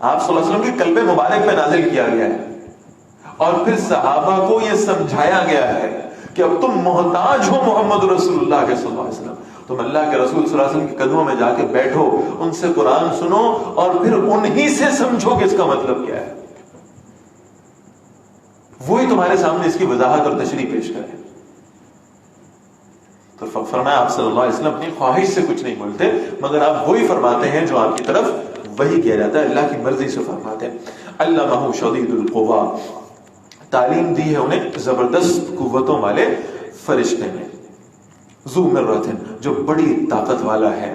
Speaker 1: آپ صلی اللہ علیہ وسلم کے قلب مبارک پہ نازل کیا گیا ہے. اور پھر صحابہ کو یہ سمجھایا گیا ہے کہ اب تم محتاج ہو محمد رسول اللہ کے صلی اللہ علیہ وسلم، تم اللہ کے رسول صلی اللہ علیہ وسلم کے قدموں میں جا کے بیٹھو، ان سے قرآن سنو اور پھر انہی سے سمجھو کہ اس کا مطلب کیا ہے. وہی تمہارے سامنے اس کی وضاحت اور تشریح پیش کرے. تو فرمایا آپ صلی اللہ علیہ وسلم اپنی خواہش سے کچھ نہیں بولتے، مگر آپ وہی فرماتے ہیں جو آپ کی طرف وہی کیا جاتا ہے، اللہ کی مرضی سے فرماتے ہیں. علمہ شدید القوا، تعلیم دی ہے انہیں زبردست قوتوں والے فرشتے نے. ذو مرۃ، جو بڑی طاقت والا ہے.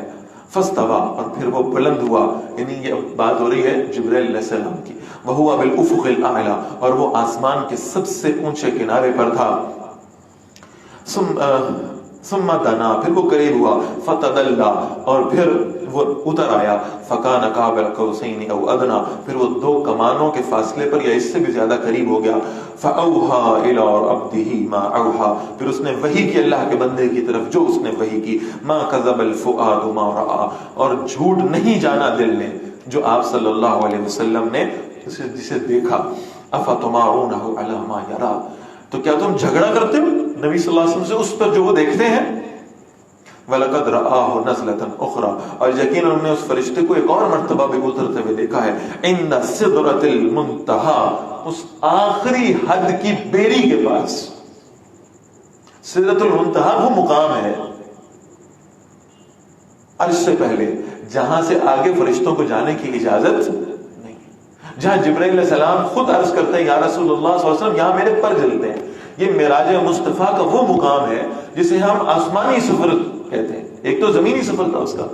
Speaker 1: فاستوى، اور پھر وہ بلند ہوا، یعنی یہ بات ہو رہی ہے جبرائیل علیہ السلام کی. وهو بالافق الاعلى، اور وہ آسمان کے سب سے اونچے کنارے پر تھا. ثم دنا، پھر وہ قریب ہوا. فتدلى، اور پھر وہ اتر آیا. فكان قاب قوسين او ادنى، پھر وہ دو کمانوں کے فاصلے پر یا اس سے بھی زیادہ قریب ہو گیا. فاوحى الى عبده ما اوحى، پھر اس نے وحی کی اللہ کے بندے کی طرف جو اس نے وحی کی. ما كذب الفؤاد ما راى، اور جھوٹ نہیں جانا دل نے جو آپ صلی اللہ علیہ وسلم نے جسے دیکھا. افتمارونہ علی ما یرا، تو کیا تم جھگڑا کرتے ہو نبی صلی اللہ علیہ وسلم سے اس پر جو وہ دیکھتے ہیں. وَلَقَدْ رَآهُ نَزْلَةً أُخْرَى، اور یقیناً انہوں نے اس فرشتے کو ایک اور مرتبہ بھی اترتے ہوئے دیکھا ہے. عِنْدَ سِدْرَةِ الْمُنْتَهَى، اس آخری حد کی بیری کے پاس. سدرۃ المنتہا وہ مقام ہے عرش سے پہلے جہاں سے آگے فرشتوں کو جانے کی اجازت نہیں. جہاں جبرائیل علیہ السلام خود عرض کرتے ہیں یا رسول اللہ صلی اللہ علیہ وسلم یہاں میرے پر جلتے ہیں. یہ معراج مصطفیٰ کا وہ مقام ہے جسے ہم آسمانی سفر کہتے ہیں. ایک تو زمینی سفر تھا اس کا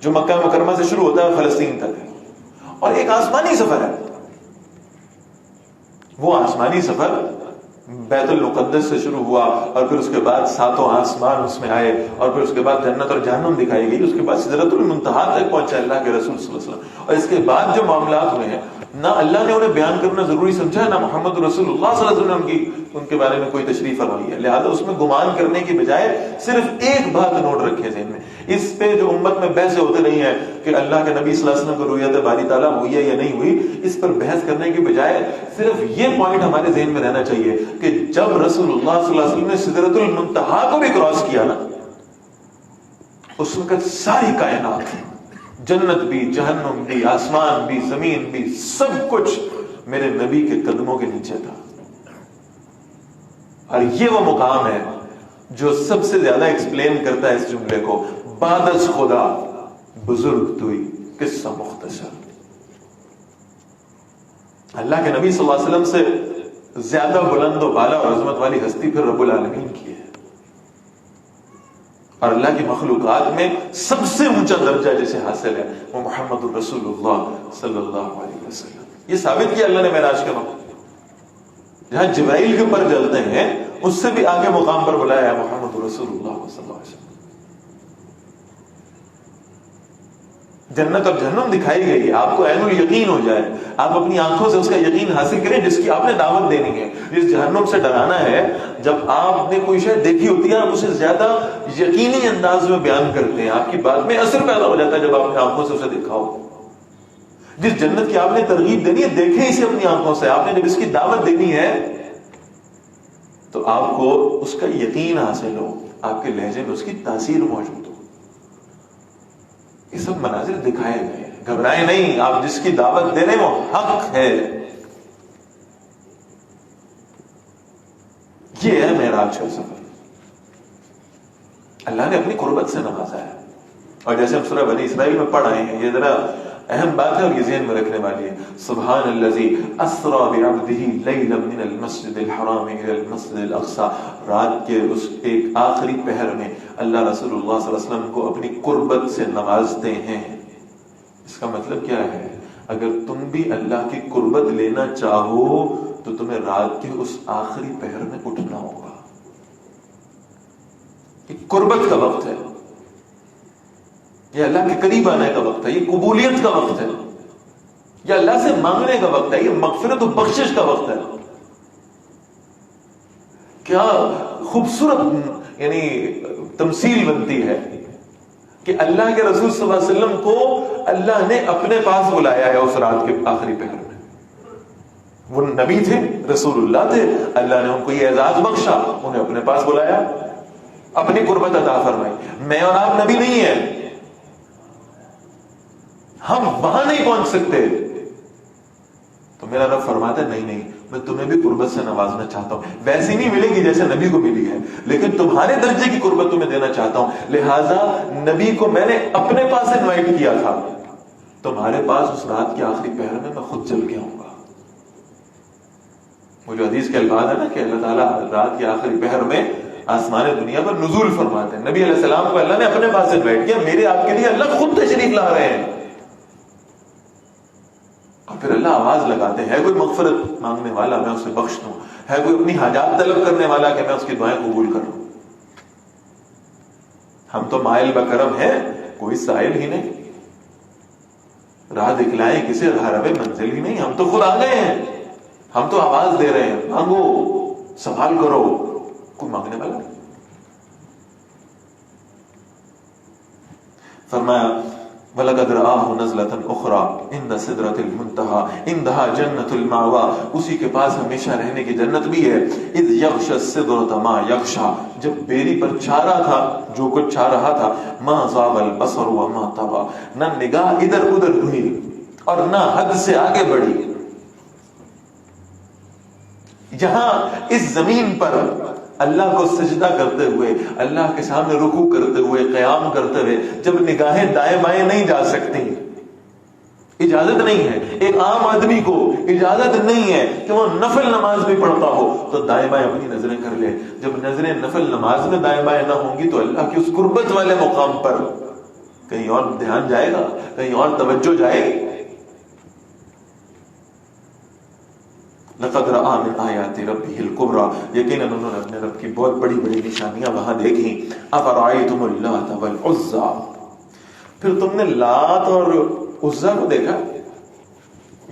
Speaker 1: جو مکہ مکرمہ سے شروع ہوتا ہے فلسطین تک, اور ایک آسمانی سفر ہے. وہ آسمانی سفر بیت المقدس سے شروع ہوا اور پھر اس کے بعد 7 آسمان اس میں آئے اور پھر اس کے بعد جنت اور جہنم دکھائی گئی. اس کے بعد سدرۃ المنتہا تک پہنچا اللہ کے رسول صلی اللہ علیہ وسلم. اور اس کے بعد جو معاملات ہوئے ہیں نہ اللہ نے انہیں بیان کرنا ضروری سمجھا, نہ محمد رسول اللہ صلی اللہ علیہ وسلم کی ان کے بارے میں کوئی تشریف فرمائی ہے. لہذا اس میں گمان کرنے کی بجائے صرف ایک بات نوٹ رکھے ذہن میں. اس پہ جو امت میں بحثیں ہوتے رہی ہیں کہ اللہ کے نبی صلی اللہ علیہ وسلم کو رؤیت باری تعالیٰ ہوئی ہے یا نہیں ہوئی, اس پر بحث کرنے کی بجائے صرف یہ پوائنٹ ہمارے ذہن میں رہنا چاہیے کہ جب رسول اللہ صلی اللہ علیہ وسلم نے سدرۃ المنتہا کو بھی کراس کیا نا, اس وقت ساری کائنات, جنت بھی, جہنم بھی, آسمان بھی, زمین بھی, سب کچھ میرے نبی کے قدموں کے نیچے تھا. اور یہ وہ مقام ہے جو سب سے زیادہ ایکسپلین کرتا ہے اس جملے کو, بعد از خدا بزرگ توئی قصہ مختصر. اللہ کے نبی صلی اللہ علیہ وسلم سے زیادہ بلند و بالا اور عظمت والی ہستی پھر رب العالمین کی ہے. اور اللہ کی مخلوقات میں سب سے اونچا درجہ جسے حاصل ہے وہ محمد الرسول اللہ صلی اللہ علیہ وسلم. یہ ثابت کیا اللہ نے معراج کے وقت. جہاں جبرائیل کے پر جلتے ہیں اس سے بھی آگے مقام پر بلایا ہے محمد رسول اللہ صلی اللہ علیہ وسلم. جنت اور جہنم دکھائی گئی, آپ کو عین الیقین ہو جائے, آپ اپنی آنکھوں سے اس کا یقین حاصل کریں جس کی آپ نے دعوت دینی ہے. جس جہنم سے ڈرانا ہے, جب آپ نے کوئی شے دیکھی ہوتی ہے آپ اسے زیادہ یقینی انداز میں بیان کرتے ہیں, آپ کی بات میں اثر پیدا ہو جاتا ہے جب آپ نے آنکھوں سے اسے دیکھا ہو. جس جنت کی آپ نے ترغیب دینی ہے دیکھیں اسے اپنی آنکھوں سے. آپ نے جب اس کی دعوت دینی ہے تو آپ کو اس کا یقین حاصل ہو, آپ کے لہجے میں اس کی تاثیر موجود ہو. یہ سب مناظر دکھائے گئے, گھبرائے نہیں, آپ جس کی دعوت دے رہے ہیں وہ حق ہے. یہ ہے معراج کا سفر. اللہ نے اپنی قربت سے نوازا ہے. اور جیسے ہم سورہ بنی اسرائیل میں پڑھ آئے ہیں, یہ ذرا اہم بات ہے اور یہ ذہن میں رکھنے والی ہے. سبحان الذی اسری بعبدہ لیلا من المسجد الحرام الی المسجد الاقصی. رات کے اس ایک آخری پہر میں اللہ رسول اللہ صلی اللہ علیہ وسلم کو اپنی قربت سے نوازتے ہیں. اس کا مطلب کیا ہے؟ اگر تم بھی اللہ کی قربت لینا چاہو تو تمہیں رات کے اس آخری پہر میں اٹھنا ہوگا. یہ قربت کا وقت ہے, یہ اللہ کے قریب آنے کا وقت ہے, یہ قبولیت کا وقت ہے, یہ اللہ سے مانگنے کا وقت ہے, یہ مغفرت و بخشش کا وقت ہے. کیا خوبصورت یعنی تمثیل بنتی ہے کہ اللہ کے رسول صلی اللہ علیہ وسلم کو اللہ نے اپنے پاس بلایا ہے اس رات کے آخری پہر میں. وہ نبی تھے, رسول اللہ تھے, اللہ نے ان کو یہ اعزاز بخشا, انہیں اپنے پاس بلایا, اپنی قربت عطا فرمائی. میں اور آپ نبی نہیں ہیں, ہم وہاں نہیں پہنچ سکتے. تو میرا رب فرماتا ہے نہیں نہیں, میں تمہیں بھی قربت سے نوازنا چاہتا ہوں. ویسی نہیں ملے گی جیسے نبی کو ملی ہے, لیکن تمہارے درجے کی قربت تمہیں دینا چاہتا ہوں. لہٰذا نبی کو میں نے اپنے پاس انوائٹ کیا تھا, تمہارے پاس اس رات کے آخری پہر میں خود چل کے آؤں گا. وہ جو حدیث کے الفاظ ہے نا کہ اللہ تعالیٰ رات کے آخری پہر میں آسمان دنیا پر نزول فرماتے ہیں. نبی علیہ السلام کو اللہ نے اپنے پاس انوائٹ کیا, میرے آپ کے لیے اللہ خود تشریف لا رہے ہیں. اور پھر اللہ آواز لگاتے ہیں, ہے کوئی مغفرت مانگنے والا میں اسے بخش دوں, ہے کوئی اپنی حاجات طلب کرنے والا کہ میں اس کی دعائیں قبول کروں. ہم تو مائل بکرم ہیں, کوئی سائل ہی نہیں, راہ دکھلائیں کسے راہ روے منزل ہی نہیں. ہم تو خود آ گئے ہیں, ہم تو آواز دے رہے ہیں, مانگو, سوال کرو, کوئی مانگنے والا نہیں. فرمایا وَلَقَدْ رَآهُ نَزْلَةً أُخْرَى عِنْدَ سِدْرَةِ الْمُنْتَهَى عِنْدَهَا جَنَّةُ الْمَأْوَىٰ. اسی کے پاس ہمیشہ رہنے کی جنت بھی ہے. اِذْ يَغْشَى السِّدْرَةَ مَا يَغْشَىٰ. جب بیری پر چھا رہا تھا جو کچھ چھا رہا تھا. مَا زَاغَ الْبَصَرُ وَمَا طَغَىٰ. نہ نگاہ ادھر ادھر ہوئی اور نہ حد سے آگے بڑھی. یہاں اس زمین پر اللہ کو سجدہ کرتے ہوئے، اللہ کے سامنے رکوع کرتے ہوئے، قیام کرتے ہوئے جب نگاہیں دائیں بائیں نہیں جا سکتی، اجازت نہیں ہے، ایک عام آدمی کو اجازت نہیں ہے کہ وہ نفل نماز بھی پڑھتا ہو تو دائیں بائیں اپنی نظریں کر لے. جب نظریں نفل نماز میں دائیں بائیں نہ ہوں گی تو اللہ کی اس قربت والے مقام پر کہیں اور دھیان جائے گا، کہیں اور توجہ جائے گی. لقد رأى من آیات ربه الكبرى، یقیناً انہوں نے اپنے رب کی بہت بڑی بڑی نشانیاں وہاں دیکھی. افرأيتم اللات والعزى، پھر تم نے لات اور عزا کو دیکھا؟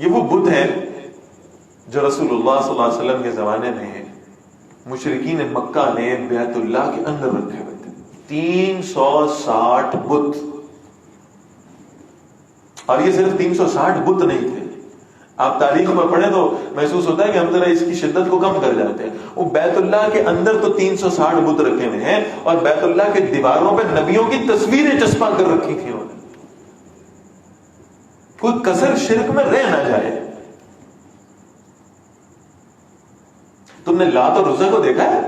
Speaker 1: یہ وہ بت ہیں جو رسول اللہ صلی اللہ علیہ وسلم کے زمانے میں مشرکین مکہ نے بیت اللہ کے اندر رکھے ہوئے تھے. 360 بت، اور یہ صرف 360 بت نہیں تھے. آپ تاریخ میں پڑھیں تو محسوس ہوتا ہے کہ ہم ذرا اس کی شدت کو کم کر جاتے ہیں. وہ بیت اللہ کے اندر تو 360 بت رکھے ہوئے ہیں، اور بیت اللہ کے دیواروں پہ نبیوں کی تصویریں چسپاں کر رکھی تھی انہوں نے، کوئی کسر شرک میں رہ نہ جائے. تم نے لات اور عزا کو دیکھا ہے؟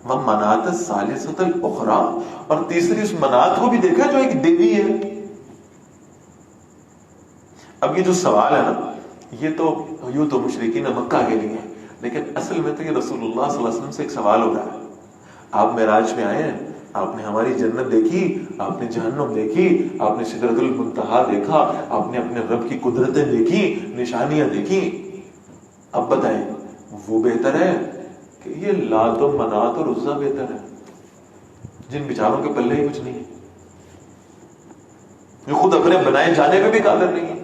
Speaker 1: ومنات الثالثۃ الاخری، اور تیسری اس منات کو بھی دیکھا جو ایک دیوی ہے. اب یہ جو سوال ہے نا، یہ تو یوں تو مشرکین مکہ کے لیے ہے، لیکن اصل میں تو یہ رسول اللہ صلی اللہ علیہ وسلم سے ایک سوال ہو رہا ہے. آپ معراج میں آئے ہیں، آپ نے ہماری جنت دیکھی، آپ نے جہنم دیکھی، آپ نے سدرۃ المنتہا دیکھا، آپ نے اپنے رب کی قدرتیں دیکھی، نشانیاں دیکھی. اب بتائیں وہ بہتر ہے کہ یہ لات و منات اور عزا بہتر ہے، جن بیچاروں کے پلے ہی کچھ نہیں ہے، جو خود اپنے بنائے جانے پہ بھی قادر نہیں ہے.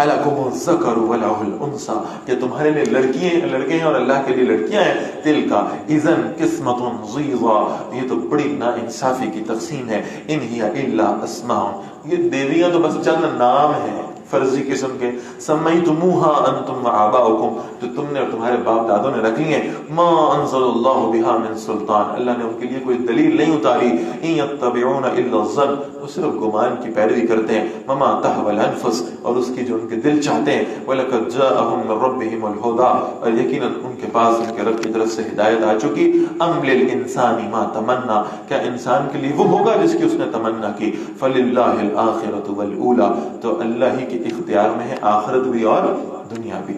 Speaker 1: الکم الذکر وله الانثى، کہ تمہارے لیے لڑکے ہیں اور اللہ کے لیے لڑکیاں ہیں. تلک اذا قسمۃ ضیزى، یہ تو بڑی ناانصافی کی تقسیم ہے. ان ہی الا اسماء، یہ دیویاں تو بس چند نام ہیں فرضی قسم کے. سمیتموها انتم وآباؤکم، جو تم نے اور تمہارے باپ دادوں نے رکھ لی ہیں. ما انزل اللہ بها من سلطان، اللہ نے ان کے لیے کوئی دلیل نہیں اتاری. ان یتبعون الا الظن، وہ صرف گمان کی پیروی کرتے ہیں. وما تهوى الانفس، اور اس کی جو ان کے دل چاہتے ہیں. وَلَقَدْ جَاءَهُم مِّن رَّبِّهِمُ الْهُدَىٰ، اور یقیناً ان کے پاس ان کے رب کی طرف سے ہدایت آ چکی. أَمْ لِلْإِنسَانِ مَا تَمَنَّىٰ، کیا انسان کے لیے وہ ہوگا جس کی اس نے تمنا کی. فَلِلَّهِ الْآخِرَةُ وَالْأُولَىٰ، تو اللہ ہی کے اختیار میں ہے آخرت بھی اور دنیا بھی.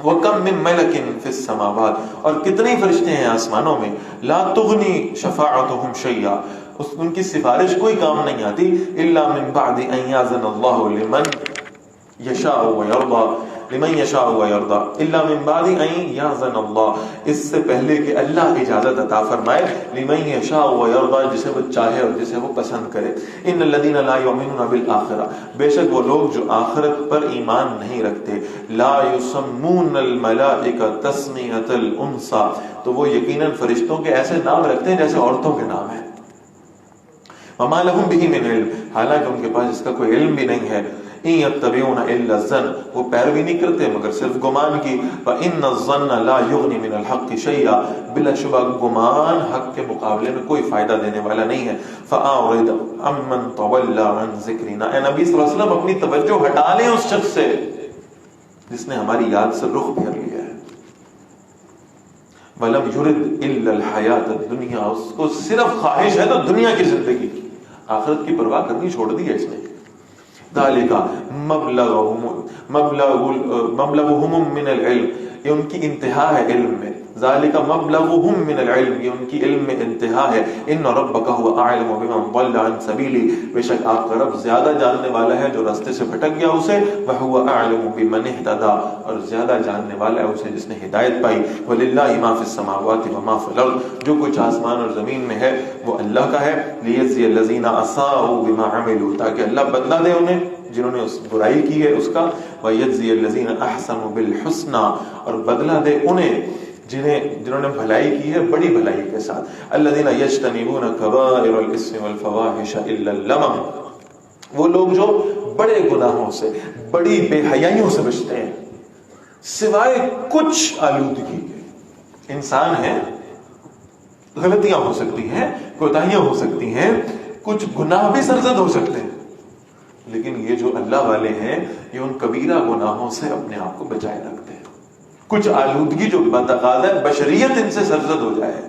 Speaker 1: وَكَم مِّن مَلَكٍ فِي السَّمَاوَاتِ، اور کتنے فرشتے ہیں آسمانوں میں. لَا تُغْنِي شَفَاعَتُهُمْ شَيْئًا، ان کی سفارش کوئی کام نہیں آتی. إِلَّا مِن بَعْدِ أَن يَأْذَنَ اللَّهُ لِمَن یشاء ویرضى، لمن یشاء ویرضى، الا من بعد ان یاذن اللہ، اس سے پہلے کہ اللہ اجازت عطا فرمائے. لمن یشاء ویرضى، جسے وہ چاہے اور جسے وہ پسند کرے. ان الذين لا يؤمنون بالآخرہ، بے شک وہ لوگ جو آخرت پر ایمان نہیں رکھتے. لا يسمون الملائکہ تسمیۃ الانثى، تو وہ یقیناً فرشتوں کے ایسے نام رکھتے ہیں جیسے عورتوں کے نام ہیں. وما لهم به من علم، حالانکہ ان کے پاس اس کا کوئی علم بھی نہیں ہے. ان یتبعون الا الظن، وہ پیروی نہیں کرتے مگر صرف گمان کی. فان الظن لا یغنی من الحق شیئا، بلا شبہ گمان حق کے مقابلے میں کوئی فائدہ دینے والا نہیں ہے. فاعرض عمن تولى عن ذکرنا، اے نبی صلی اللہ علیہ وسلم اپنی توجہ ہٹا لیں اس شخص سے جس نے ہماری یاد سے رخ پھیر لیا ہے. ولم يرد الا الحیات الدنیا، اس کو صرف خواہش ہے تو دنیا کی زندگی کی، آخرت کی پرواہ کرنی چھوڑ دی ہے اس نے. ذالک مبلغهم من العلم، یہ ان کی انتہا ہے علم میں. ذالک مبلغهم من العلم، یہ ان کی علم میں انتہا ہے. ان ربک هو اعلم بمن ضل عن سبیلہ، بے شک آپ کا رب زیادہ جاننے والا ہے جو راستے سے بھٹک گیا اسے. وهو اعلم بمن اهتدى، اور زیادہ جاننے والا ہے اسے جس نے ہدایت پائی. وللہ ما فی السماوات وما فی الارض، جو کچھ آسمان اور زمین میں ہے وہ اللہ کا ہے. لیجزی الذین اساءوا بما عملوا، تاکہ اللہ بدلہ دے انہیں جنہوں نے اس برائی کی ہے اس کا. وَيَجْزِيَ الَّذِينَ أَحْسَنُوا بِالْحُسْنَىٰ، اور بدلہ دے انہیں جنہوں نے بھلائی کی ہے بڑی بھلائی کے ساتھ. الَّذِينَ يَجْتَنِبُونَ كَبَائِرَ الْإِثْمِ وَالْفَوَاحِشَ إِلَّا اللَّمَمَ، وہ لوگ جو بڑے گناہوں سے بڑی بے حیائیوں سے بچتے ہیں سوائے کچھ آلودگی کے. انسان ہے، غلطیاں ہو سکتی ہیں، کوتاہیاں ہو سکتی ہیں، کچھ گناہ بھی سرزد ہو سکتے ہیں، لیکن یہ جو اللہ والے ہیں یہ ان کبیرہ گناہوں سے اپنے آپ کو بچائے رکھتے ہیں. کچھ آلودگی جو بتقاضا بشریت ان سے سرزد ہو جائے،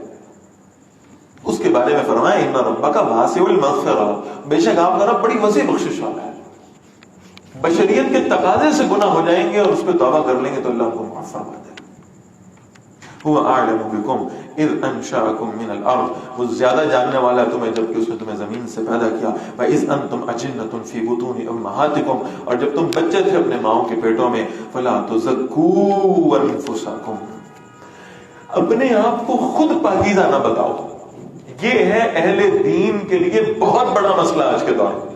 Speaker 1: اس کے بارے میں فرمایا ان ربک واسع المغفرہ، بے شک آپ کا رب بڑی وسیع بخشش والا ہے۔ بشریت کے تقاضے سے گناہ ہو جائیں گے اور اس پہ توبہ کر لیں گے تو اللہ کو معاف فرما دے گا۔ هو اعلم بكم اذ انشأكم من الارض، وہ زیادہ جاننے والا ہے تمہیں جبکہ اس نے تمہیں زمین سے پیدا کیا۔ واذ انتم اجنة في بطون امهاتكم، اور جب تم بچے تھے اپنے ماؤں کے پیٹوں میں، فلا تزكوا انفسكم، اپنے آپ کو خود پاکیزہ نہ بتاؤ۔ یہ ہے اہل دین کے لیے بہت بڑا مسئلہ آج کے دور میں،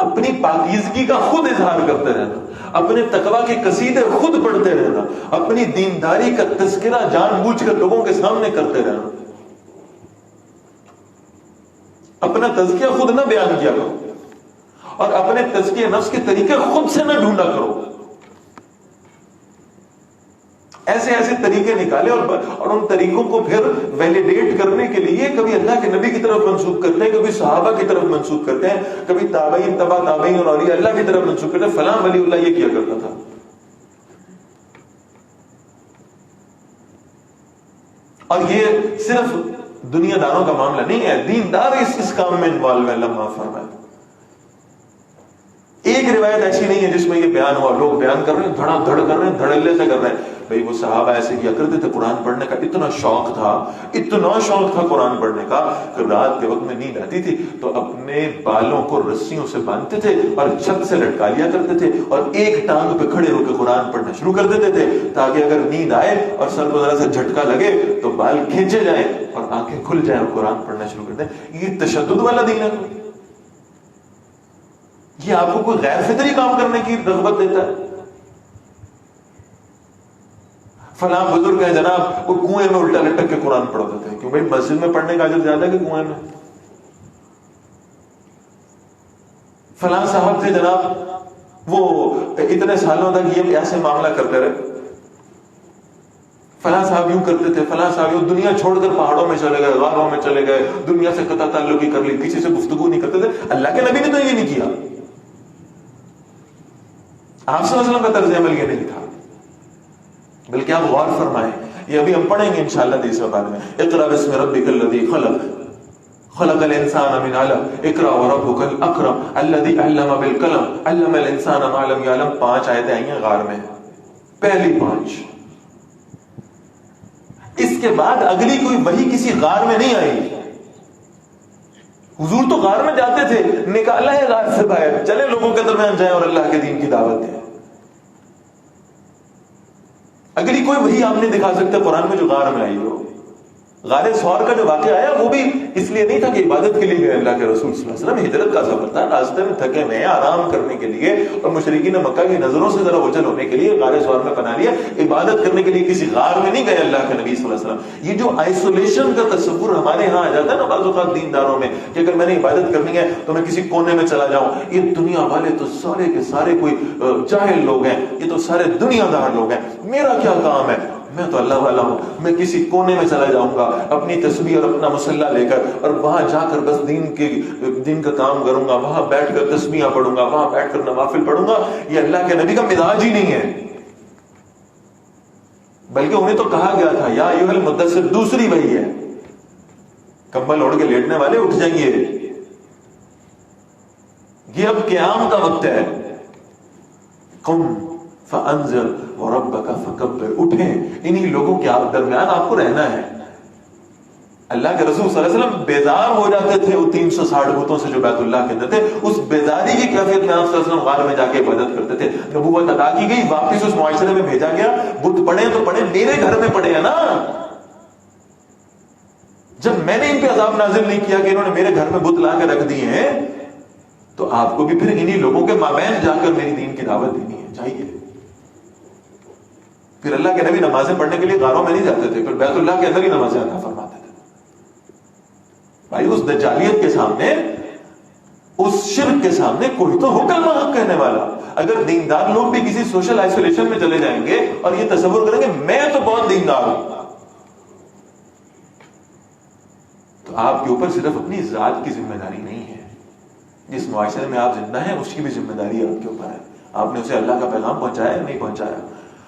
Speaker 1: اپنی پاکیزگی کا خود اظہار کرتے رہنا، اپنے تقویٰ کے قصیدے خود پڑھتے رہنا، اپنی دینداری کا تذکرہ جان بوجھ کر لوگوں کے سامنے کرتے رہنا، اپنا تزکیہ خود نہ بیان کیا کرو اور اپنے تزکیہ نفس کے طریقے خود سے نہ ڈھونڈا کرو۔ ایسے ایسے طریقے نکالے اور ان طریقوں کو پھر ویلیڈیٹ کرنے کے لیے کبھی اللہ کے نبی کی طرف منسوب کرتے ہیں، کبھی صحابہ کی طرف منسوب کرتے ہیں، کبھی تابعین تبع تابعین اور اولیاء اللہ کی طرف منسوب کرتے ہیں، فلاں ولی اللہ یہ کیا کرتا تھا۔ اور یہ صرف دنیا داروں کا معاملہ نہیں ہے، دیندار اس کام میں انوالو ہے۔ اللہ معاف فرمائے، ایک روایت ایسی نہیں ہے جس میں یہ بیان ہوا، لوگ بیان کر رہے ہیں، دھڑا دھڑ کر رہے ہیں، دھڑلے سے کر رہے ہیں۔ بھئی وہ صحابہ ایسے کیا کرتے تھے، قرآن پڑھنے کا اتنا شوق تھا قرآن پڑھنے کا کہ رات کے وقت میں نیند آتی تھی تو اپنے بالوں کو رسیوں سے باندھتے تھے اور چھت سے لٹکا لیا کرتے تھے اور ایک ٹانگ پہ کھڑے ہو کے قرآن پڑھنا شروع کر دیتے تھے تاکہ اگر نیند آئے اور سر کو ذرا سا جھٹکا لگے تو بال کھینچے جائیں اور آنکھیں کھل جائیں اور قرآن پڑھنا شروع کر دیں۔ یہ تشدد والا دین ہے؟ یہ آپ کو کوئی غیر فطری کام کرنے کی رغبت دیتا ہے؟ فلاں بزرگ ہے جناب، وہ کنویں میں الٹا لٹک کے قرآن پڑھتے تھے، کیوں بھائی مسجد میں پڑھنے کا اجر زیادہ ہے کہ کنویں میں؟ فلاں صاحب تھے جناب، وہ اتنے سالوں تک یہ ایسے معاملہ کرتے رہے، فلاں صاحب یوں کرتے تھے، فلاں صاحب یوں، دنیا چھوڑ کر پہاڑوں میں چلے گئے، غاروں میں چلے گئے، دنیا سے قطع تعلقی کر لی، کسی سے گفتگو نہیں کرتے تھے۔ اللہ کے نبی نے تو یہ نہیں کیا، آپ صلی اللہ علیہ وسلم کا طرز عمل یہ نہیں تھا، بلکہ آپ غور فرمائیں، یہ ابھی ہم پڑھیں گے انشاءاللہ تیسرے بار میں، اقرأ بسم ربک الذی خلق خلق الانسان من علق اقرأ وربک الاکرم الذی علم بالقلم علم الانسان ما لم یعلم۔ 5 آیتیں آئی ہیں غار میں، پہلی 5۔ اس کے بعد اگلی کوئی وحی کسی غار میں نہیں آئی۔ حضور تو غار میں جاتے تھے، نکالا ہے غار سے باہر، چلے لوگوں کے درمیان جائیں اور اللہ کے دین کی دعوت دیں۔ اگلی کوئی وحی آپ نہیں دکھا سکتے قرآن میں جو غار میں آئی ہو۔ غار ثور کا جو واقعہ آیا وہ بھی اس لیے نہیں تھا کہ عبادت کے لیے گئے، اللہ کے رسول صلی اللہ علیہ وسلم ہجرت کا سفر تھا، راستے میں تھکے ہوئے ہیں، آرام کرنے کے لیے اور مشرکین مکہ کی نظروں سے ذرا اوجھل ہونے کے لیے غار ثور میں پناہ لیا، عبادت کرنے کے لیے کسی غار میں نہیں گئے اللہ کے نبی صلی اللہ علیہ وسلم۔ یہ جو آئسولیشن کا تصور ہمارے ہاں آ جاتا ہے نا بعض اوقات دینداروں میں کہ اگر میں نے عبادت کرنی ہے تو میں کسی کونے میں چلا جاؤں، یہ دنیا والے تو سارے کے سارے کوئی جاہل لوگ ہیں، یہ تو سارے دنیا دار لوگ ہیں، میرا کیا کام ہے، میں تو اللہ والا ہوں، میں کسی کونے میں چلا جاؤں گا اپنی تسبیح اور اپنا مسلح لے کر اور وہاں جا کر بس دین کا کام کروں گا، وہاں بیٹھ کر تسبیحاں پڑھوں گا، وہاں بیٹھ کر نوافل پڑھوں گا۔ یہ اللہ کے نبی کا مزاج ہی نہیں ہے، بلکہ انہیں تو کہا گیا تھا یا ایھا المدثر، دوسری وحی ہے، کمبل اوڑھ کے لیٹنے والے اٹھ جائیں گے، یہ اب قیام کا وقت ہے، قم فانذر وربک فکبر، اٹھیں، انہی لوگوں کے درمیان آپ کو رہنا ہے۔ اللہ کے رسول صلی اللہ علیہ وسلم بیزار ہو جاتے تھے وہ 360 بتوں سے جو بیت اللہ کے اندر تھے، اس بیزاری کی کیفیت میں آپ صلی اللہ علیہ وسلم غار میں جا کے عبادت کرتے تھے۔ نبوت عطا کی گئی، واپس اس معاشرے میں بھیجا گیا، بت پڑے تو پڑے، میرے گھر میں پڑے ہیں نا، جب میں نے ان پہ عذاب نازل نہیں کیا کہ انہوں نے میرے گھر میں بت لا کے رکھ دیے ہیں، تو آپ کو بھی پھر انہی لوگوں کے مابین جا کر میری دین کی دعوت دینی ہے، چاہیے۔ پھر اللہ کے نبی نمازیں پڑھنے کے لیے غاروں میں نہیں جاتے تھے، پھر بیت اللہ کے اندر ہی نمازیں عطا فرماتے تھے۔ بھائی اس دجالیت کے سامنے، اس شرک کے سامنے کوئی تو ہو کلمہ حق کہنے والا۔ اگر دیندار لوگ بھی کسی سوشل آئسولیشن میں چلے جائیں گے اور یہ تصور کریں گے میں تو بہت دیندار ہوں، تو آپ کے اوپر صرف اپنی ذات کی ذمہ داری نہیں ہے، جس معاشرے میں آپ زندہ ہیں اس کی بھی ذمہ داری آپ کے اوپر ہے۔ آپ نے اسے اللہ کا پیغام پہنچایا یا نہیں پہنچایا؟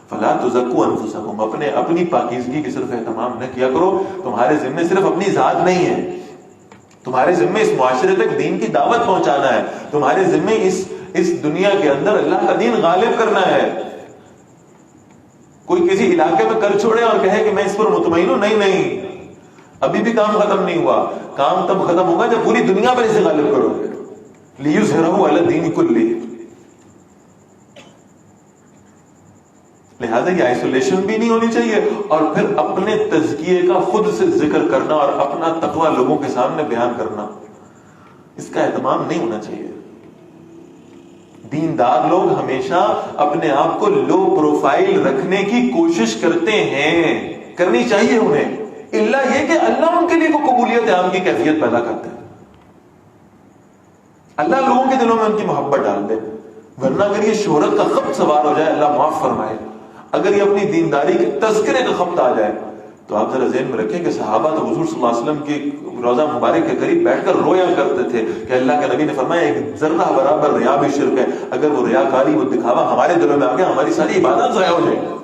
Speaker 1: فلا تزکوا انفسکم، اپنی پاکیزگی کی صرف اہتمام نہ کیا کرو. تمہارے ذمے صرف اپنی ذات نہیں ہے، تمہارے ذمے اس معاشرے تک دین کی دعوت پہنچانا ہے، تمہارے ذمے اس دنیا کے اندر اللہ کا دین غالب کرنا ہے. کوئی کسی علاقے میں کر چھوڑے اور کہے کہ میں اس پر مطمئن ہوں، نہیں، ابھی بھی کام ختم نہیں ہوا. کام تب ختم ہوگا جب پوری دنیا پر اسے غالب کرو گے. لیظہرہ علی الدین کلہ. لہذا یہ آئسولیشن بھی نہیں ہونی چاہیے، اور پھر اپنے تزکیے کا خود سے ذکر کرنا اور اپنا تقوی لوگوں کے سامنے بیان کرنا، اس کا اہتمام نہیں ہونا چاہیے. دیندار لوگ ہمیشہ اپنے آپ کو لو پروفائل رکھنے کی کوشش کرتے ہیں، کرنی چاہیے انہیں، الا یہ کہ اللہ ان کے لیے کو قبولیت عام کی کیفیت پیدا کرتا ہے، اللہ لوگوں کے دلوں میں ان کی محبت ڈال دے. ورنہ اگر یہ شہرت کا خبت سوار ہو جائے، اللہ معاف فرمائے، اگر یہ اپنی دینداری کے تذکرے کا خبت آ جائے، تو آپ ذرا ذہن میں رکھیں کہ صحابہ تو حضور صلی اللہ علیہ وسلم کی روضہ مبارک کے قریب بیٹھ کر رویا کرتے تھے کہ اللہ کے نبی نے فرمایا ایک ذرہ برابر ریا بھی شرک ہے، اگر وہ ریاکاری، وہ دکھاوا ہمارے دلوں میں آ گیا، ہماری ساری عبادت ضائع ہو جائے گی.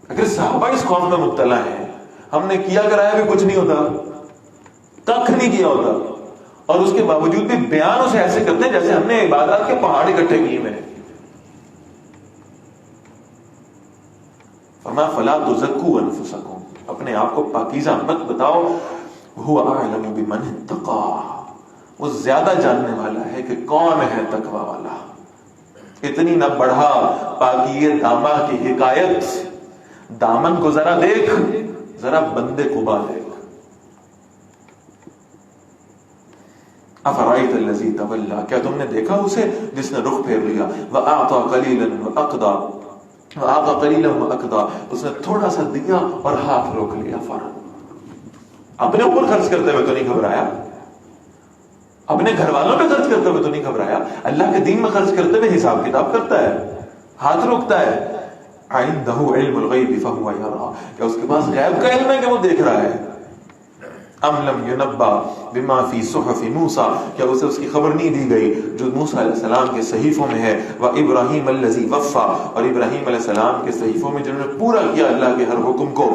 Speaker 1: اگر صحابہ اس خوف میں مبتلا ہیں، ہم نے کیا کرایا بھی کچھ نہیں ہوتا، کخ نہیں کیا ہوتا، اور اس کے باوجود بھی بیان اسے ایسے کرتے ہیں جیسے ہم نے عبادات کے پہاڑ اکٹھے کیے ہوئے ہیں. فرمایا فلا تزکوا انفسکم، اپنے آپ کو پاکیزہ مت بتاؤ. هو اعلم بمن اتقى، وہ زیادہ جاننے والا ہے کہ کون ہے تقوی والا. اتنی نہ بڑھا پاکی دامہ کی حکایت، دامن کو ذرا دیکھ، ذرا بندے قبا دیکھ. افرائیت الذی تولی، کیا تم نے دیکھا اسے جس نے رخ پھیر لیا. واعطى قلیلا واقضى، وآقا قلیلا واقضى، اس نے تھوڑا سا دیا اور ہاتھ روک لیا. فوراً اپنے اوپر خرچ کرتے ہوئے تو نہیں گھبرایا، اپنے گھر والوں پہ خرچ کرتے ہوئے تو نہیں گھبرایا، اللہ کے دین میں خرچ کرتے ہوئے حساب کتاب کرتا ہے، ہاتھ روکتا ہے. عنده علم الغیب فهو یرا، کہ اس کے پاس غیب کا علم ہے کہ وہ دیکھ رہا ہے. ام لم ينبأ بما في صحف موسیٰ، کیا اسے اس کی خبر نہیں دی گئی جو موسیٰ علیہ السلام کے صحیفوں میں ہے. وابراہیم الذی وفى، اور ابراہیم علیہ السلام کے صحیفوں میں جنہوں نے پورا کیا اللہ کے ہر حکم کو.